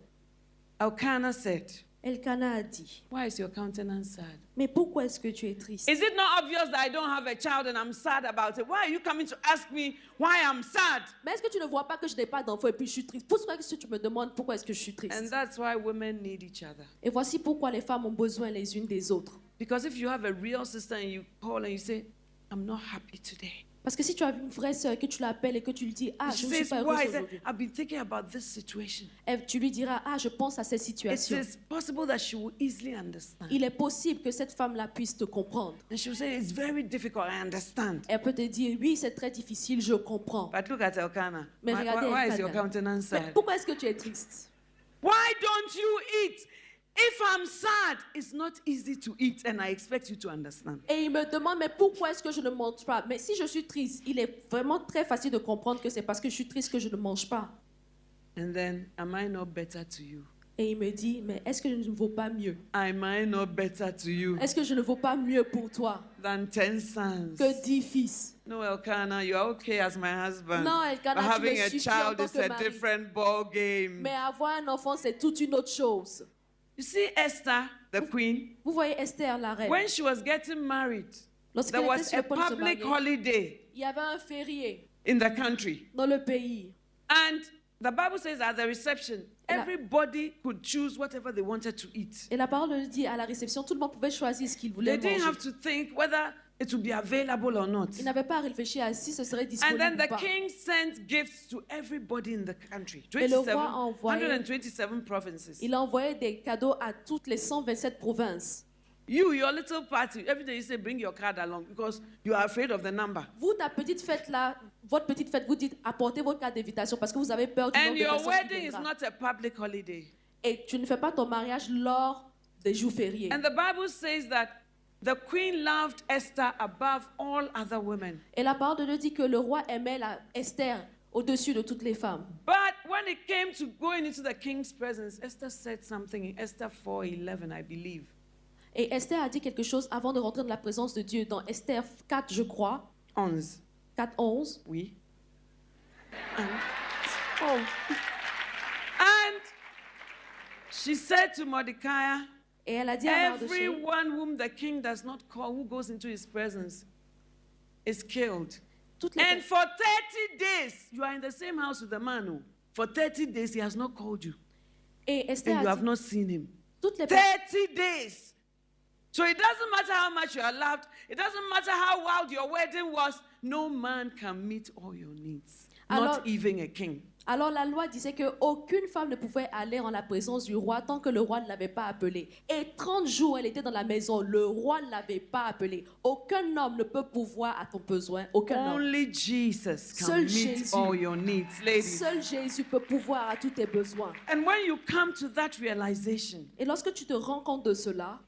Elkanah said, Elkanah a dit, why is your countenance sad? mais pourquoi est-ce que tu es triste? Is it not obvious that I don't have a child and I'm sad about it? Why are you coming to ask me why I'm sad? Mais est-ce que tu ne vois pas que je n'ai pas d'enfant et puis je suis triste? Pourquoi est-ce que tu me demandes pourquoi est-ce que je suis And triste? that's why women need each other. Et voici pourquoi les femmes ont besoin les unes des autres. Because if you have a real sister and you call and you say, I'm not happy today. Parce que si tu as une vraie sœur et que tu l'appelles et que tu lui dis, She je ne suis says, pas why? I heureuse said, aujourd'hui. I've been thinking about this situation. Et tu lui diras, je pense à cette It situation. is possible that she will easily understand. Il est possible que cette femme-là puisse te comprendre. And she will say, it's very difficult, I understand. Elle peut te dire, oui, c'est très difficile, je comprends. But look at Elkanah. Mais regardez Why is Elkanah. your countenance Mais sad? pourquoi est-ce que tu es triste? Why don't you eat? If I'm sad, it's not easy to eat, and I expect you to understand. Et il me demande, mais pourquoi est-ce que je ne mange pas? Mais si je suis triste, il est vraiment très facile de comprendre que c'est parce que je suis triste que je ne mange pas. And then, am I not better to you? Et il me dit, mais est-ce que je ne vaux pas mieux? Am I not better to you Est-ce que je ne vaux pas mieux pour toi than 10 sons? que 10 fils? No, Elkanah, you are okay as my husband. Non, Elkanah, But tu me having a suffis en child tant is que a mari. different ball game. Mais avoir un enfant, c'est toute une autre chose. You see, Esther, the queen, Vous voyez Esther, la reine. when she was getting married, Lorsqu'elle there était was sur a le point de se public marier, holiday il y avait un férié in the country. dans le pays. And the Bible says at the reception, everybody could choose whatever they wanted to eat. Et la parole dit, à la réception, tout le monde pouvait choisir ce qu'il They voulait didn't manger. have to think whether it would be available or not. Il n'avait pas à réfléchir à si ce serait And disponible then ou the pas. king sent gifts to everybody in the country. Et le roi 27, a envoyé- 127 provinces. Il a envoyé des cadeaux à toutes les 127 provinces. Your little party, every day you say, bring your card along because you are afraid of the number. Vous, ta petite fête là, votre petite fête, vous dites apportez votre carte d'invitation parce que vous avez peur du nombre And de your personnes qui wedding is viendra. not a public holiday. Et tu ne fais pas ton mariage lors des jours fériés. And the Bible says that the queen loved Esther above all other women. Et la parole de Dieu dit que le roi aimait Esther au-dessus de toutes les femmes. But when it came to going into the king's presence, Esther said something in Esther 4:11, I believe. Et Esther a dit quelque chose avant de rentrer dans la présence de Dieu dans Esther 4, je crois, 11. 4:11. Oui. And she said to Mordecai, Et elle a dit à Mardochée, everyone whom the king does not call, who goes into his presence, is killed. toutes les And for 30 days, you are in the same house with the man. Oh. For 30 days, he has not called you. Et Esther And you a have dit, not seen him. toutes les 30 days. So it doesn't matter how much you are loved. It doesn't matter how wild your wedding was. No man can meet all your needs. Alors- Not even a king. Alors la loi disait qu'aucune femme ne pouvait aller en la présence du roi tant que le roi ne l'avait pas appelée. Et 30 jours, elle était dans la maison. Le roi ne l'avait pas appelée. Aucun homme ne peut pouvoir à ton besoin. Aucun homme. Only Jesus can Seul meet Jésus. all your needs, ladies. Seul Jésus peut pouvoir à tous tes besoins. And when you come to that realization, Et lorsque tu te rends compte de cela,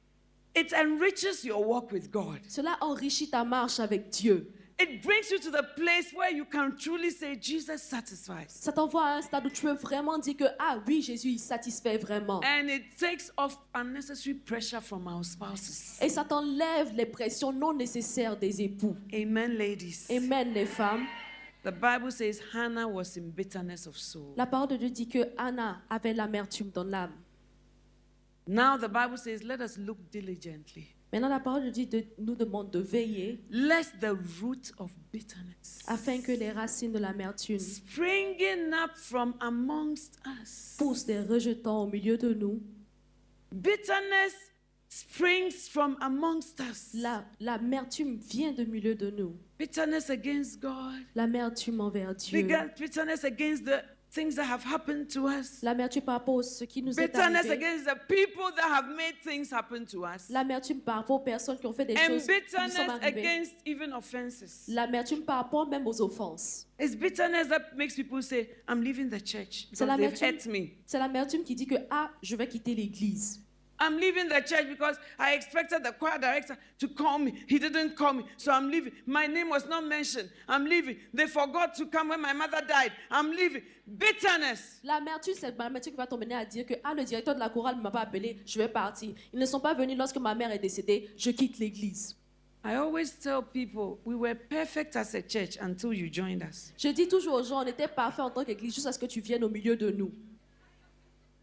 it enriches your walk with God. cela enrichit ta marche avec Dieu. It brings you to the place where you can truly say, Jesus satisfies. Ça t'envoie à un stade où tu peux vraiment dire que, ah oui, Jésus, il satisfait vraiment. And it takes off unnecessary pressure from our spouses. Et ça t'enlève les pressions non nécessaires des époux. Amen, ladies. Amen, les femmes. The Bible says Hannah was in bitterness of soul. La parole de Dieu dit que Anna avait l'amertume dans l'âme. Now the Bible says, let us look diligently, Maintenant, la parole de Dieu nous demande de veiller lest the root of bitterness afin que les racines de l'amertume springing up from amongst us. poussent des rejetons au milieu de nous. Bitterness springs from amongst us. L'amertume vient du milieu de nous. Bitterness against God. L'amertume envers Dieu. Bitterness against the things that have happened to us. L'amertume par rapport à ce qui nous est Bitterness arrivé. against the people that have made things happen to us. L'amertume par rapport aux personnes qui ont fait des And choses qui nous sont bitterness arrivées. against even offenses. L'amertume par rapport même aux offenses. It's bitterness that makes people say, I'm leaving the church because they've hurt me. C'est l'amertume qui dit que, ah, je vais quitter l'église. I'm leaving the church because I expected the choir director to call me. He didn't call me, so I'm leaving. My name was not mentioned. I'm leaving. They forgot to come when my mother died. I'm leaving. Bitterness. L'amertume, c'est l'amertume qui va t'emmener à dire que, ah, le directeur de la chorale ne m'a pas appelé, je vais partir. Ils ne sont pas venus lorsque ma mère est décédée, je quitte l'église. I always tell people we were perfect as a church until you joined us. Je dis toujours aux gens, on était parfaits en tant qu'église jusqu'à ce que tu viennes au milieu de nous.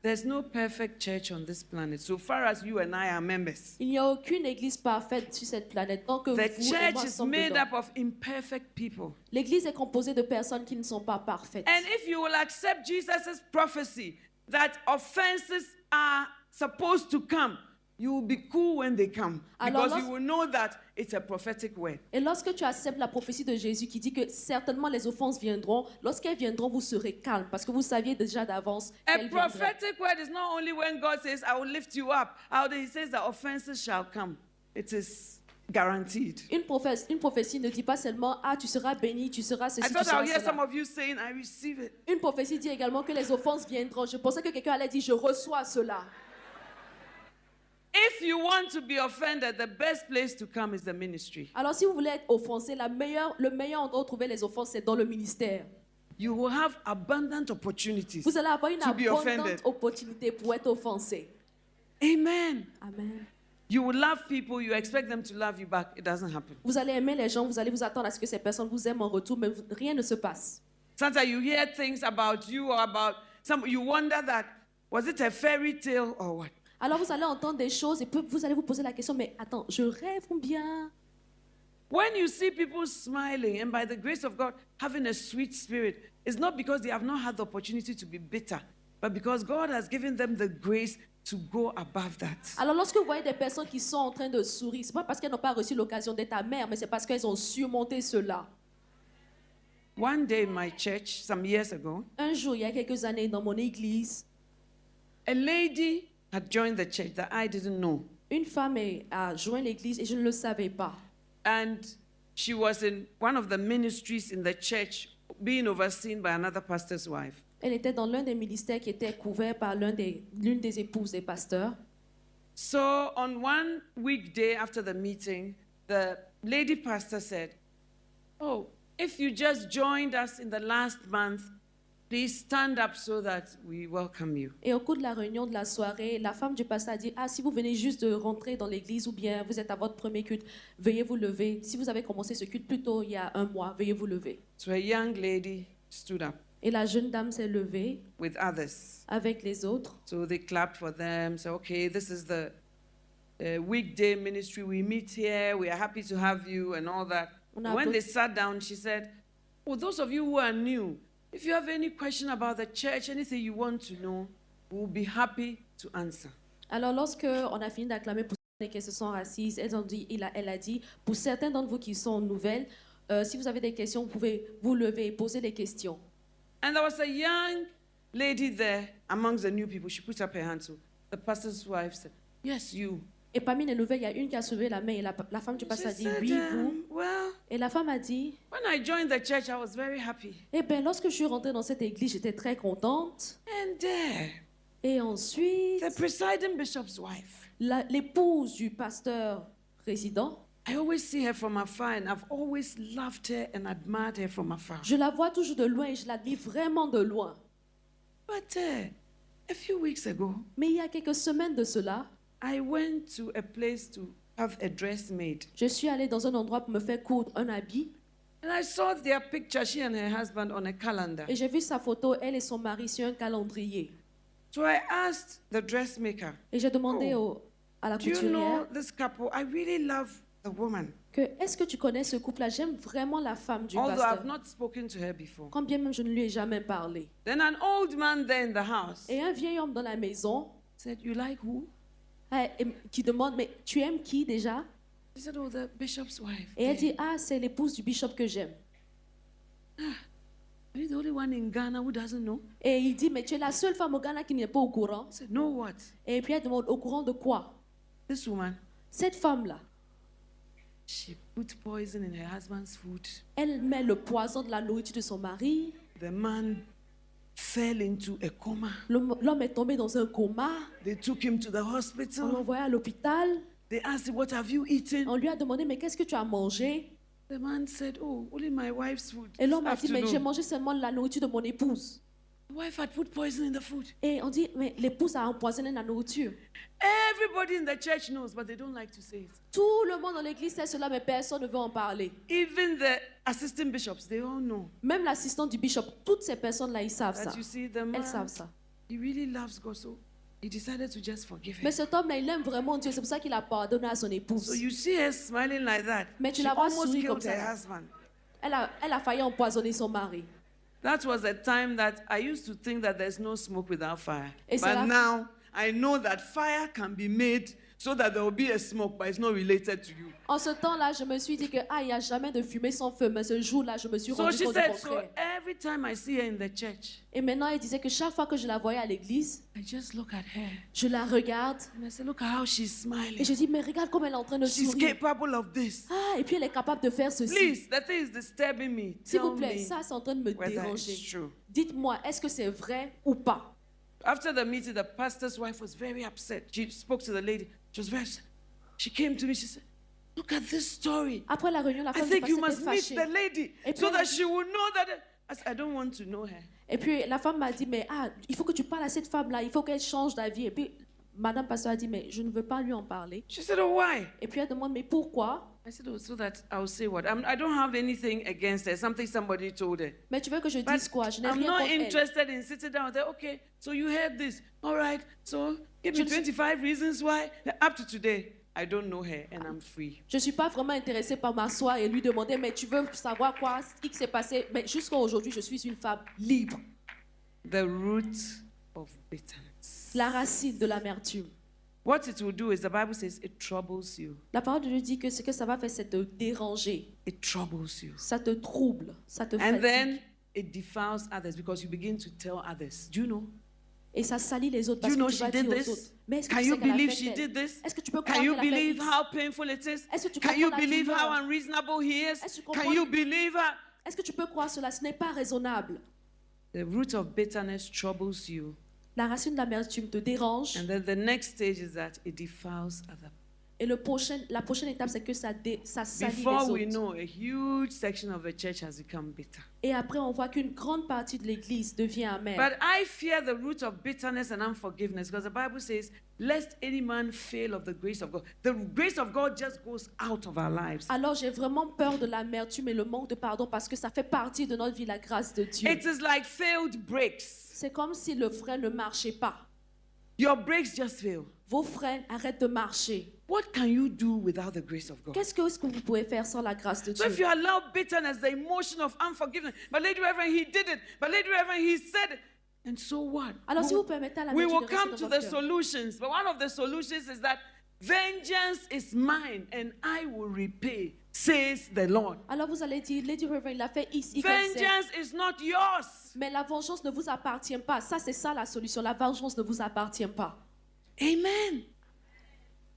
There's no perfect church on this planet, so far as you and I are members. Il n'y a aucune église parfaite sur cette planète tant que The vous et church moi is sommes made dedans. up of imperfect people. L'église est composée de personnes qui ne sont pas parfaites. And if you will accept Jesus' prophecy that offenses are supposed to come, you will be cool when they come. Alors, Because you will know that it's a prophetic word. Et lorsque tu acceptes la prophétie de Jésus qui dit que certainement les offenses viendront, lorsqu'elles viendront, vous serez calme parce que vous saviez déjà d'avance A qu'elles viendraient. prophetic word is not only when God says, I will lift you up. He says the offenses shall come. It is guaranteed. Une prophétie ne dit pas seulement, ah, tu seras béni, tu seras I ceci, tu thought I seras would hear some cela. of you saying, I receive it. Une prophétie dit également que les offenses viendront. Je pensais que quelqu'un allait dire, je reçois cela. If you want to be offended, the best place to come is the ministry. Alors si vous voulez être offensé, le meilleur endroit où trouver les offenses, c'est dans le ministère. You will have abundant opportunities. Vous allez avoir une To be offended. abondante opportunité pour être offensé. Amen. Amen. You will love people, you expect them to love you back. It doesn't happen. Vous allez aimer les gens, vous allez vous attendre à ce que ces personnes vous aiment en retour, mais rien ne se passe. Sometimes you hear things about you or about some, you wonder that, was it a fairy tale or what? Alors vous allez entendre des choses et vous allez vous poser la question, mais attends, je rêve ou bien? When you see people smiling and by the grace of God having a sweet spirit, it's not because they have not had the opportunity to be bitter, but because God has given them the grace to go above that. Alors lorsque vous voyez des personnes qui sont en train de sourire, c'est pas parce qu'elles n'ont pas reçu l'occasion d'être amères, mais c'est parce qu'elles ont surmonté cela. One day in my church, some years ago, Un jour, il y a quelques années, dans mon église, a lady had joined the church that I didn't know. Une femme a joint l'église et je ne le savais pas. And she was in one of the ministries in the church being overseen by another pastor's wife. Elle était dans l'un des ministères qui était couvert par l'une des épouses des pasteurs. So on one weekday after the meeting, the lady pastor said, "Oh, if you just joined us in the last month, please stand up so that we welcome you." Et au cours de la réunion de la soirée, la femme du pasteur a dit, « Ah, si vous venez juste de rentrer dans l'église ou bien vous êtes à votre premier culte, veuillez vous lever. Si vous avez commencé ce culte plus tôt, il y a un mois, veuillez vous lever. » So a young lady stood up Et la jeune dame s'est levée with others. avec les autres. So they clapped for them, said, "Okay, this is the weekday ministry. We meet here. We are happy to have you," and all that. On a And when they applaudi. sat down, she said, "Oh, those of you who are new, if you have any question about the church, anything you want to know, we'll be happy to answer." Alors, lorsque on a fini d'acclamer pour ceux qui se sont assises, elle a dit, pour certains d'entre vous qui sont nouvelles, si vous avez des questions, vous pouvez vous lever et poser les questions. And there was a young lady there amongst the new people. She put up her hand. So the pastor's wife said, "Yes, you." Et parmi les nouvelles, il y a une qui a soulevé la main et la femme du She pasteur a dit, said, oui, vous. "Well, Et la femme a dit, when I joined the church, I was very happy." eh bien, lorsque je suis rentrée dans cette église, j'étais très contente. And Et ensuite, the presiding bishop's wife, l'épouse du pasteur résident, I always see her from afar, and I've always loved her and admired her from afar. je la vois toujours de loin et je l'admire vraiment de loin. But a few weeks ago, Mais il y a quelques semaines de cela, I went to a place to have a dress made. je suis allée dans un endroit pour me faire coudre un habit And I saw their picture, she and her husband, on a calendar. et j'ai vu sa photo, elle et son mari, sur un calendrier. So I asked the dressmaker, Et j'ai demandé à la "Do you know couturière this couple? I really love the woman. que est-ce que tu connais ce couple-là? J'aime vraiment la femme du Although pasteur. I've not spoken to her before." Quand bien même je ne lui ai jamais parlé. Then an old man there in the house Et un vieil homme dans la maison said, "You like who?" qui demande, mais tu aimes qui déjà? She said, "Oh, the bishop's wife." Et elle there. dit, ah, c'est l'épouse du bishop que j'aime. Are you the only one in Ghana who doesn't know? Et il dit, mais tu es la seule femme au Ghana qui n'est pas au courant. I said, "No, what?" Et puis elle demande, au courant de quoi? This woman, Cette femme-là, she put poison in her husband's food. elle met le poison de la nourriture de son mari. The man fell into a coma. L'homme est tombé dans un coma. They took him to the On l'a hospital. envoyé à l'hôpital. They asked him, "What have you eaten?" On lui a demandé, mais qu'est-ce que tu as mangé? The man said, "Oh, only my wife's food." Et l'homme this a dit, mais j'ai afternoon." mangé seulement la nourriture de mon épouse. The wife had put poison in the food. Et on dit, mais l'épouse a empoisonné la nourriture. Everybody in the church knows, but they don't like to say it. Tout le monde dans l'église sait cela, mais personne ne veut en parler. Even the assistant bishops, they all know. Même l'assistant du bishop, toutes ces personnes-là, ils savent ça. That you see, the Elles man, savent ça. he really loves God, so he decided to just forgive her. Mais cet homme-là, il aime vraiment Dieu. C'est pour ça qu'il a pardonné à son épouse. So you see her smiling like that. Mais tu She la vois almost sourire comme killed her ça. husband. Elle a failli empoisonner son mari. That was a time that I used to think that there's no smoke without fire. Et c'est But la- now I know that fire can be made so that there will be a smoke, but it's not related to you. En ce temps-là, je me suis dit que il n'y a jamais de fumée sans feu. Mais ce jour-là, je me suis So rendu she compte du said, so contraire. every time I see her in the church, Et maintenant, il disait que chaque fois que je la voyais à l'église, I just look at her je la regarde and I say, "Look at how she's smiling. et je dis, mais regarde comme elle est en train de She's sourire. capable of this." Ah, et puis elle est capable de faire ceci. Please, the thing is disturbing me. S'il Tell vous plaît, me ça, c'est en train de me whether it's déranger. true. Dites-moi, est-ce que c'est vrai ou pas? After the meeting, the pastor's wife was very upset. She spoke to the lady. She was very upset. She came to me. She said, "Look at this story. Après la réunion, la I femme du think you pasteur must était meet fâchée. the lady Et puis so elle- that she will know that." I said, "I don't want to know her." Et puis la femme m'a dit, mais il faut que tu parles à cette femme-là, il faut qu'elle change d'avis. Et puis Madame Pasteur a dit, mais je ne veux pas lui en parler. She said, "Oh, why?" Et puis elle demande, mais pourquoi? I said, "Oh, so that I'll say what. I don't have anything against her. Something somebody told her. Mais tu veux que je But dise quoi? Je n'ai I'm rien not contre elle. interested in sitting down there. Okay, so you heard this. All right, so give me Je ne suis- 25 reasons why. Up to today, I don't know her and I'm free." Je ne suis pas vraiment intéressée par m'asseoir et lui demander, mais tu veux savoir quoi? Ce qui s'est passé? Mais jusqu'à aujourd'hui, je suis une femme libre. The root of bitterness. La racine de l'amertume. What it will do is the Bible says it troubles you. La parole de Dieu dit que ce que ça va faire, c'est te déranger. It troubles you. Ça te trouble. Ça te And fatigue. then it defiles others because you begin to tell others. Do you know? Et ça salit les autres Do parce you know que tu she vas did dire aux autres. this? Mais est-ce que Can tu you sais qu'elle a believe fait she tel? did this? Est-ce que tu peux croire Can you qu'elle a fait believe X? how painful it is? Est-ce que tu Can comprends you la believe how douleur? unreasonable he is? Est-ce que tu Can comprends- you believe her? Est-ce que tu peux croire cela? Ce n'est pas raisonnable. The root of bitterness troubles you. La racine de l'amertume te dérange. And then the next stage is that it defiles other. Et la prochaine étape, c'est que ça salit Before we les autres. know, a huge section of the church has become bitter. Et après, on voit qu'une grande partie de l'Église devient amère. But I fear the root of bitterness and unforgiveness because the Bible says, lest any man fail of the grace of God. The grace of God just goes out of our lives. Alors j'ai vraiment peur de l'amertume et le manque de pardon parce que ça fait partie de notre vie, la grâce de Dieu. It is like failed brakes. C'est comme si le frein ne marchait pas. Your brakes just fail. Vos freins arrêtent de marcher. What can you do without the grace of God? Qu'est-ce que vous pouvez faire sans la grâce de So if you Dieu? allow bitterness, the emotion of unforgiveness, but Lady Reverend, he did it, but Lady Reverend, he said it, and so what? Alors si vous permettez à la We l'amertume will de rester come dans to votre the cœur. solutions, but one of the solutions is that vengeance is mine and I will repay, says the Lord. Alors vous allez dire, Lady Reverend, il a fait X, Y, Z. Vengeance is not yours. Mais la vengeance ne vous appartient pas. Ça, c'est ça la solution. La vengeance ne vous appartient pas. Amen.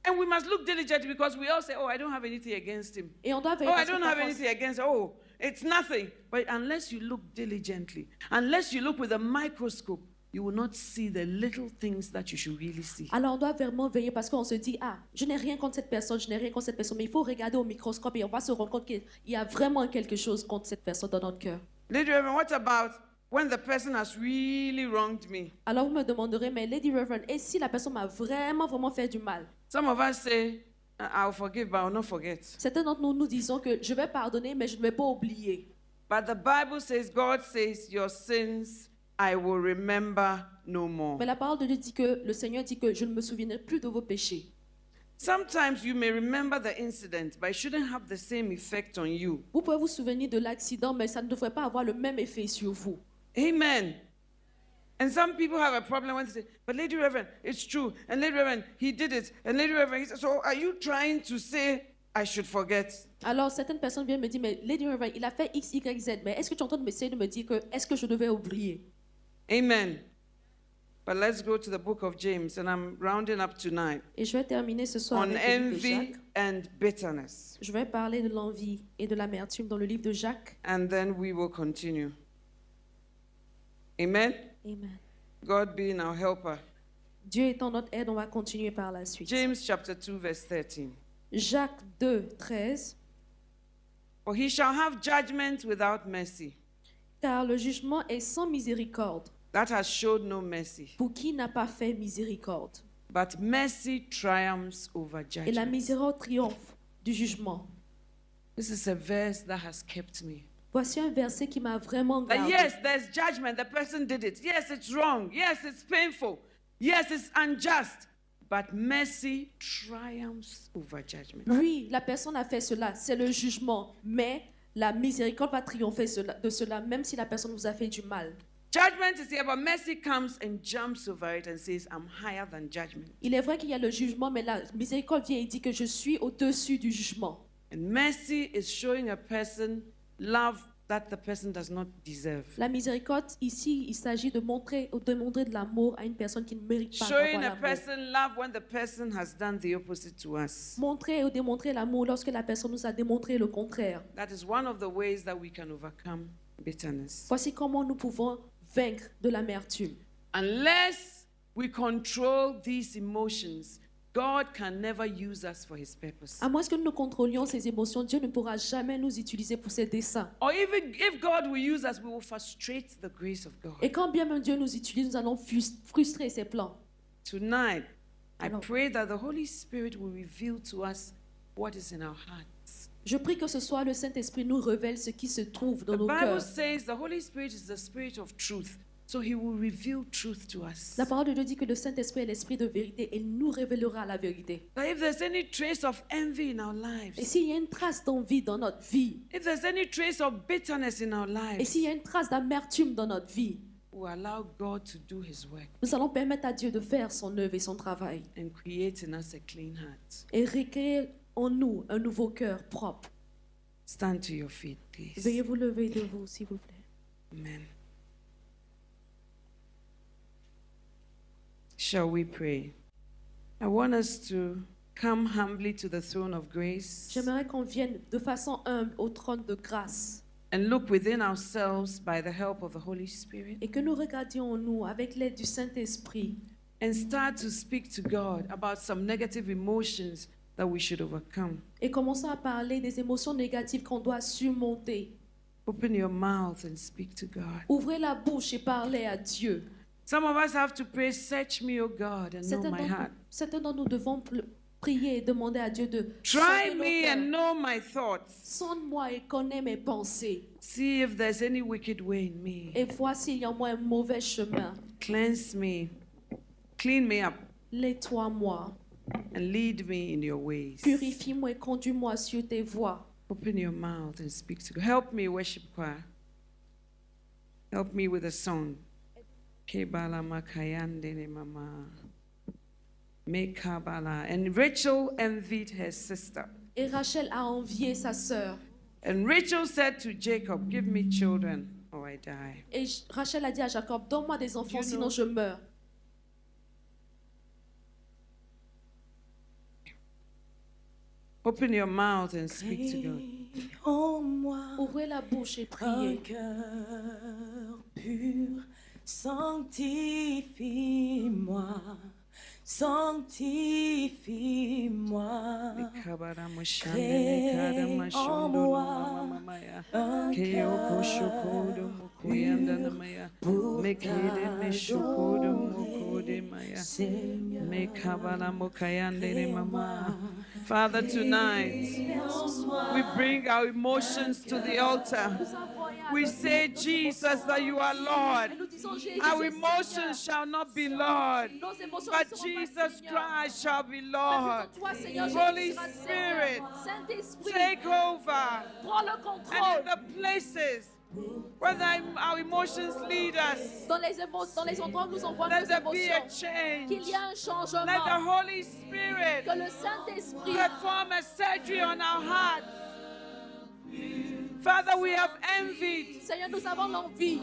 And we must look diligently because we all say, oh, I don't have anything against him. Et on doit veiller Oh, I parce que don't have parfois- anything against, oh, it's nothing. But unless you look diligently, unless you look with a microscope, you will not see the little things that you should really see. Alors on doit vraiment veiller parce qu'on se dit, ah, je n'ai rien contre cette personne, je n'ai rien contre cette personne. Mais il faut regarder au microscope et on va se rendre compte qu'il y a vraiment quelque chose contre cette personne dans notre cœur. Lady Reverend, what about when the person has really wronged me? Alors vous me demanderez, mais Lady Reverend, et si la personne m'a vraiment fait du mal? Some of us say, I'll forgive, but I'll not forget. Certains d'entre nous disons que je vais pardonner, mais je ne vais pas oublier. But the Bible says, God says, your sins I will remember no more. Mais la parole de Dieu dit que, le Seigneur dit que je ne me souviendrai plus de vos péchés. Sometimes you may remember the incident, but it shouldn't have the same effect on you. Vous pouvez vous souvenir de l'accident, mais ça ne devrait pas avoir le même effet sur vous. Amen. And some people have a problem when they say, but Lady Reverend, it's true. And Lady Reverend, he did it. And Lady Reverend, he said, so are you trying to say I should forget? Alors, certaines personnes viennent me dire, mais Lady Reverend, il a fait X, Y, Z. Mais est-ce que tu es en train d'essayer de me dire que, est-ce que je devais oublier? Amen. But let's go to the book of James, and I'm rounding up tonight Et je vais terminer ce soir on avec le livre de envy Jacques. and bitterness. Je vais parler de l'envie et de l'amertume dans le livre de Jacques. And then we will continue. Amen. Amen. God being our helper. Dieu étant notre aide, on va continuer par la suite. James chapter 2, verse 13. Jacques 2, 13. For he shall have judgment without mercy, Car le jugement est sans miséricorde, that has showed no mercy. pour qui n'a pas fait miséricorde. But mercy triumphs over Et la judgment. miséricorde triomphe du jugement. This is a verse that has kept me. Voici un verset qui m'a vraiment That gardé. yes, there's judgment. The person did it. Yes, it's wrong. Yes, it's painful. Yes, it's unjust. But mercy triumphs over judgment. Oui, la personne a fait cela, c'est le jugement. Mais la miséricorde va triompher de cela, même si la personne vous a fait du mal. Judgment is here, but mercy comes and jumps over it and says, I'm higher than judgment. Il est vrai qu'il y a le jugement, mais la miséricorde vient et dit que je suis au-dessus du jugement. And mercy is showing a person love that the person does not deserve. La miséricorde, ici, il s'agit de montrer de l'amour à une personne qui ne mérite pas Showing d'avoir a l'amour. person love when the person has done the opposite to us. Montrer ou démontrer l'amour lorsque la personne nous a démontré le contraire. That is one of the ways that we can overcome bitterness. Voici comment nous pouvons vaincre de l'amertume. Unless we control these emotions, God can never use us for his purpose. À moins que nous contrôlions ces émotions, Dieu ne pourra jamais nous utiliser pour ses desseins. Or even if God will use us, we will frustrate the grace of God. Et quand bien même Dieu nous utilise, nous allons frustrer ses plans. Tonight, I Alors- pray that the Holy Spirit will reveal to us what is in our hearts. Je prie que ce soir le Saint-Esprit nous révèle ce qui se trouve dans The nos Bible cœurs. says the Holy Spirit is the Spirit of truth, so he will reveal truth to us. La parole de Dieu dit que le Saint-Esprit est l'Esprit de vérité et il nous révélera la vérité. That if there's any trace of envy in our Et lives, s'il y a une trace d'envie dans notre vie, if there's any trace of bitterness in our et lives, s'il y a une trace d'amertume dans notre vie, we'll allow God to do his work nous allons permettre à Dieu de faire son œuvre et son travail and create in us a clean heart. et recréer en nous un nouveau cœur propre. Stand to your feet, please. Veuillez vous lever debout, s'il vous plaît. Amen. Shall we pray? I want us to come humbly to the throne of grace J'aimerais qu'on vienne de façon humble au trône de grâce and look within ourselves by the help of the Holy Spirit et que nous regardions en nous avec l'aide du Saint-Esprit and start to speak to God about some negative emotions that we should overcome. et commençons à parler des émotions négatives qu'on doit surmonter. Open your mouth and speak to God. Ouvrez la bouche et parlez à Dieu. Some of us have to pray, search me, O God, and know my heart. Certains d'entre nous devons prier et demander à Dieu de Try sonder nos me cœurs. and know my thoughts. Sonde-moi et connais mes pensées. See if there's any wicked way in me. Et vois s'il y a en moi un mauvais chemin. Cleanse me, clean me up, Nettoie-moi, and lead me in your ways. purifie-moi et conduis-moi sur tes voies. Open your mouth and speak to God. Help me, worship choir. Help me with a song. Kebala makayandene mama. Mekabala. And Rachel envied her sister. Et Rachel a envié sa sœur. And Rachel said to Jacob, give me children or I die. Et Rachel a dit à Jacob, donne-moi des enfants, You sinon know- je meurs. Open your mouth and speak to God. En moi Ouvrez la bouche et un priez. cœur pur, sanctifie-moi, sanctifie-moi. Mekabala moshande kada mashondo no mama maya. Keo koshokodo mukuyanda namaya. Mekede meshokodo mukode maya. Mekabala mukayande ne mama. Father, tonight we bring our emotions to the altar. We say, Jesus, that you are Lord. Nous disons Jésus, Our tu es emotions shall not be Lord, Seigneur. Nos émotions but ne seront pas Jesus Seigneur. Christ shall be Mais Lord. plutôt toi, Seigneur, Holy Jésus sera Spirit, Seigneur. Saint-Esprit, take over. prends le And in contrôle the places where our emotions lead us, dans les endroits où nous envoient let nos there be a émotions. Qu'il change. y a un Let the changement. Holy Spirit Que le Saint-Esprit perform a surgery on our hearts. Father, we have envied. Seigneur, nous avons l'envie.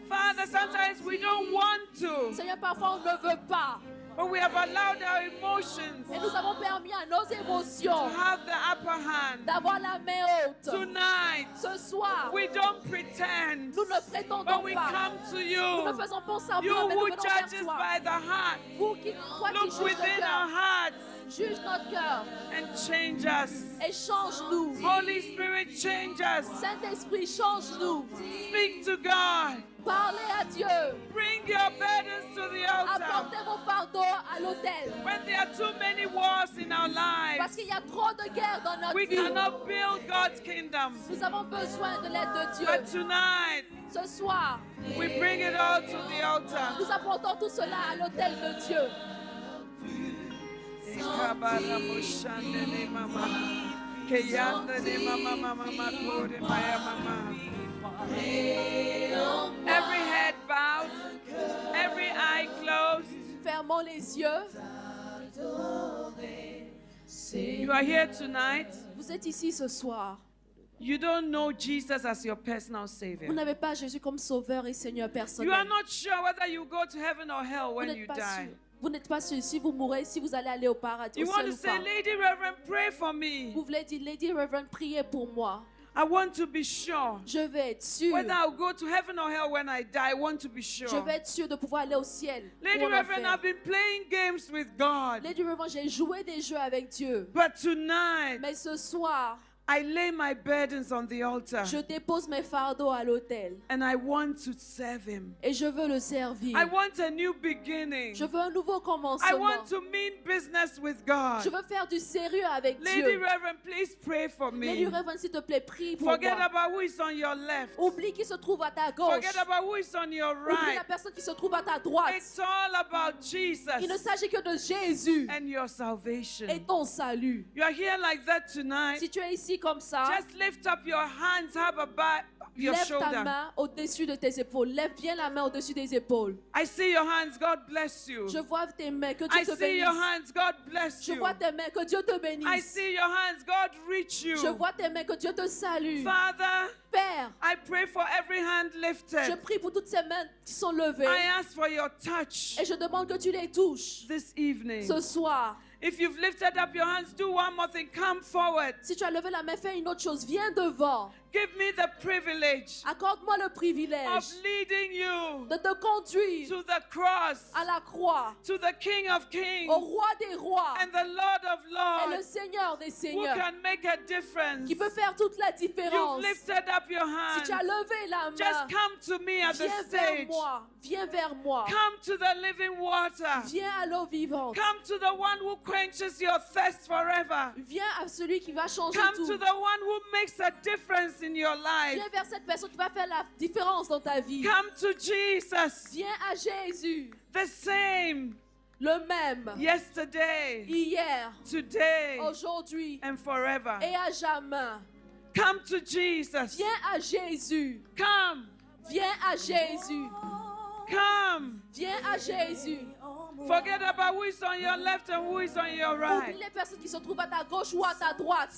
Father, sometimes we don't want to, Seigneur, parfois on ne veut pas. but we have allowed our emotions Et nous avons permis à nos to émotions have the upper hand. d'avoir la main haute. Tonight, Ce soir, we don't pretend, nous ne prétendons but we pas. come to Nous ne you. faisons pas You semblant, mais nous who venons judges vers toi. by the heart, Vous qui, toi qui look juges within le our cœur, hearts juge notre cœur and change us. et change-nous. Holy Spirit, change us. Saint-Esprit, change-nous. Speak to God. Parlez à Dieu. Bring your burdens to the altar. Apportez vos fardeaux à l'autel. When there are too many wars in our Parce lives, qu'il y a trop de guerres dans notre we vie. cannot build God's kingdom. Nous avons besoin de l'aide de But Dieu. tonight, Ce soir, we bring it all to the altar. nous apportons tout cela à l'autel de Dieu. Every head bowed, every eye closed. Fermons les yeux. You are here tonight. Vous êtes ici ce soir. You don't know Jesus as your personal Vous Savior. n'avez pas Jésus comme sauveur et Seigneur You are personnel. not sure whether you go to heaven or hell Vous when n'êtes you pas die. sûr. Vous n'êtes pas sûr si vous mourrez, si vous allez aller au paradis, You au want ciel to ou say, pas. Lady Reverend, pray for me. Vous voulez dire, Lady Reverend, priez pour moi. I want to be sure. Je vais être sûr. Whether I'll go to heaven or hell when I die, I want to be Je sure. vais être sûr de pouvoir aller au ciel. Lady ou en Reverend, enfer. I've been playing games with God. Lady Reverend, j'ai joué des jeux avec Dieu. But tonight, Mais ce soir, I lay my burdens on the altar je dépose mes fardeaux à l'autel. and I want to serve Him. Et je veux le servir. I want a new beginning. Je veux un nouveau I commencement. want to mean business with God. Je veux faire du sérieux avec Lady Dieu. Reverend, please pray for Lady me. Reverend, s'il te plaît, prie pour Forget moi. about who is on your left. Oublie qui se trouve à ta gauche. Forget about who is on your Oublie right. la personne qui se trouve à ta droite. It's all about Jesus Il ne s'agit que de Jésus and your salvation. et ton salut. You are here like that tonight. Si tu es ici comme ça, Just lift up your hands your Lève ta shoulder. main au-dessus de tes épaules. Lève bien la main au-dessus des épaules. I see your hands. God bless you. Je vois tes mains. Que Dieu I te see your bénisse. hands. God bless Je you. vois tes mains. Que Dieu te I bénisse. see your hands. God reach you. Je vois tes mains. Que Dieu te salue. Father, Père, I pray for every hand je lifted. prie pour toutes ces mains qui sont levées. I ask for your touch Et je demande que tu les touches this evening. ce soir. If you've lifted up your hands, do one more thing. Come forward. Si tu as levé la main, fais une autre chose. Viens devant. Give me the privilege Accorde-moi le of privilège leading you de te conduire to the cross, à la croix, to the King of Kings au roi des rois and the Lord of et le Lords, Seigneur des who seigneurs, can make a difference. qui peut faire toute la You've différence. lifted up your Si tu as hands. levé la Just main, come to me at the viens vers stage. moi, viens vers moi, Come to the living water. viens à l'eau vivante, Come to the one who quenches your thirst forever. viens à celui qui va changer Come tout. to the one who makes a difference in your life. Viens vers cette personne qui va faire la différence dans ta vie. Come to Jesus, Viens à Jésus, the same le même, yesterday, hier, today, aujourd'hui and forever. et à jamais. Come to Jesus. Viens à Jésus, Come, viens à Jésus, come. viens à Jésus. Forget about who is on your left and who is on your right. Oublie les personnes qui se trouvent à ta gauche ou à ta droite.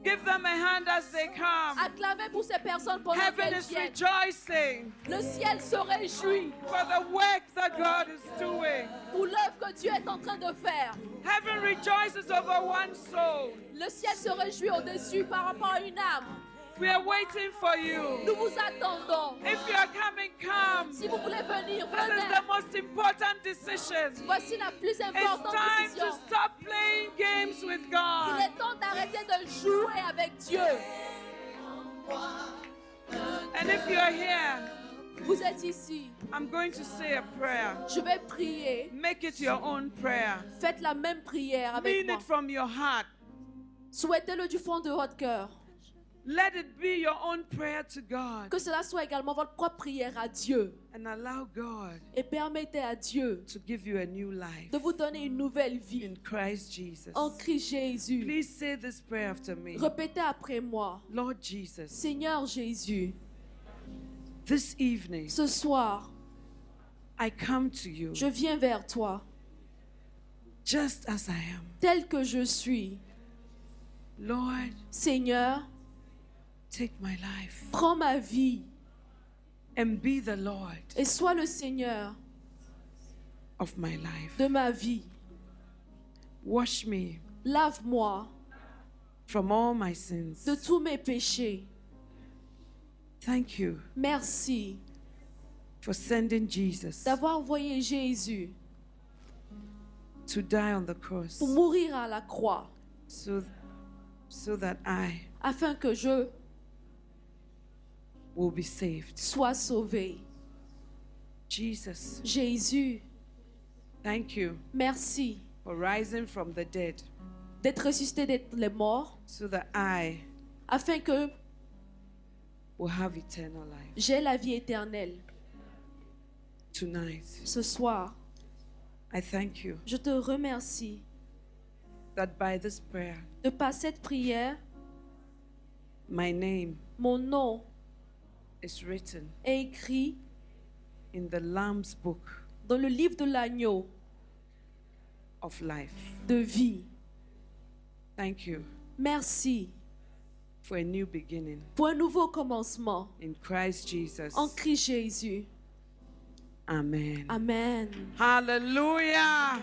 Give them a hand as they come. Acclamez pour ces personnes pendant Heaven qu'elles is viennent. rejoicing Le ciel se réjouit for the work that God is doing. pour l'œuvre que Dieu est en train de faire. Heaven rejoices over one soul. Le ciel se réjouit au-dessus par rapport à une âme. We are waiting for you. Nous vous attendons. If you are coming, come. Si vous voulez venir, This is venez. the most important decision. Voici la plus It's importante time décision. to stop playing games with Il God. est temps d'arrêter de jouer avec Dieu. And if you're here, Vous êtes ici. I'm going to say a prayer. Je vais prier. Make it your own prayer. Faites la même prière avec Mean moi. it from your heart. Souhaitez-le du fond de votre cœur. Let it be your own prayer to God. Que cela soit également votre propre prière à Dieu. And allow God Et permettez à Dieu to give you a new life de vous donner une nouvelle vie in Christ Jesus. en Christ Jésus. Please say this prayer after me. Répétez après moi. Lord Jesus, Seigneur Jésus, this evening ce soir, I come to you je viens vers toi, just as I am. tel que je suis. Lord, Seigneur, take my life prends ma vie and be the Lord et sois le Seigneur of my life. de ma vie. Wash me Lave-moi from all my sins. de tous mes péchés. Thank you Merci for sending Jesus d'avoir envoyé Jésus to die on the cross pour mourir à la croix, so that I afin que je will be saved. sois sauvé. Jesus, Jésus, thank you merci for rising from the dead d'être ressuscité d'être les morts, so that I afin que will have eternal life. j'ai la vie éternelle. Tonight, Ce soir, I thank you je te remercie that by this prayer, de par cette prière, my name mon nom is written est écrit in the Lamb's book dans le livre de l'agneau of life. de vie. Thank you Merci for a new beginning pour un nouveau commencement in Christ Jesus. en Christ Jésus. Amen. Amen. Hallelujah.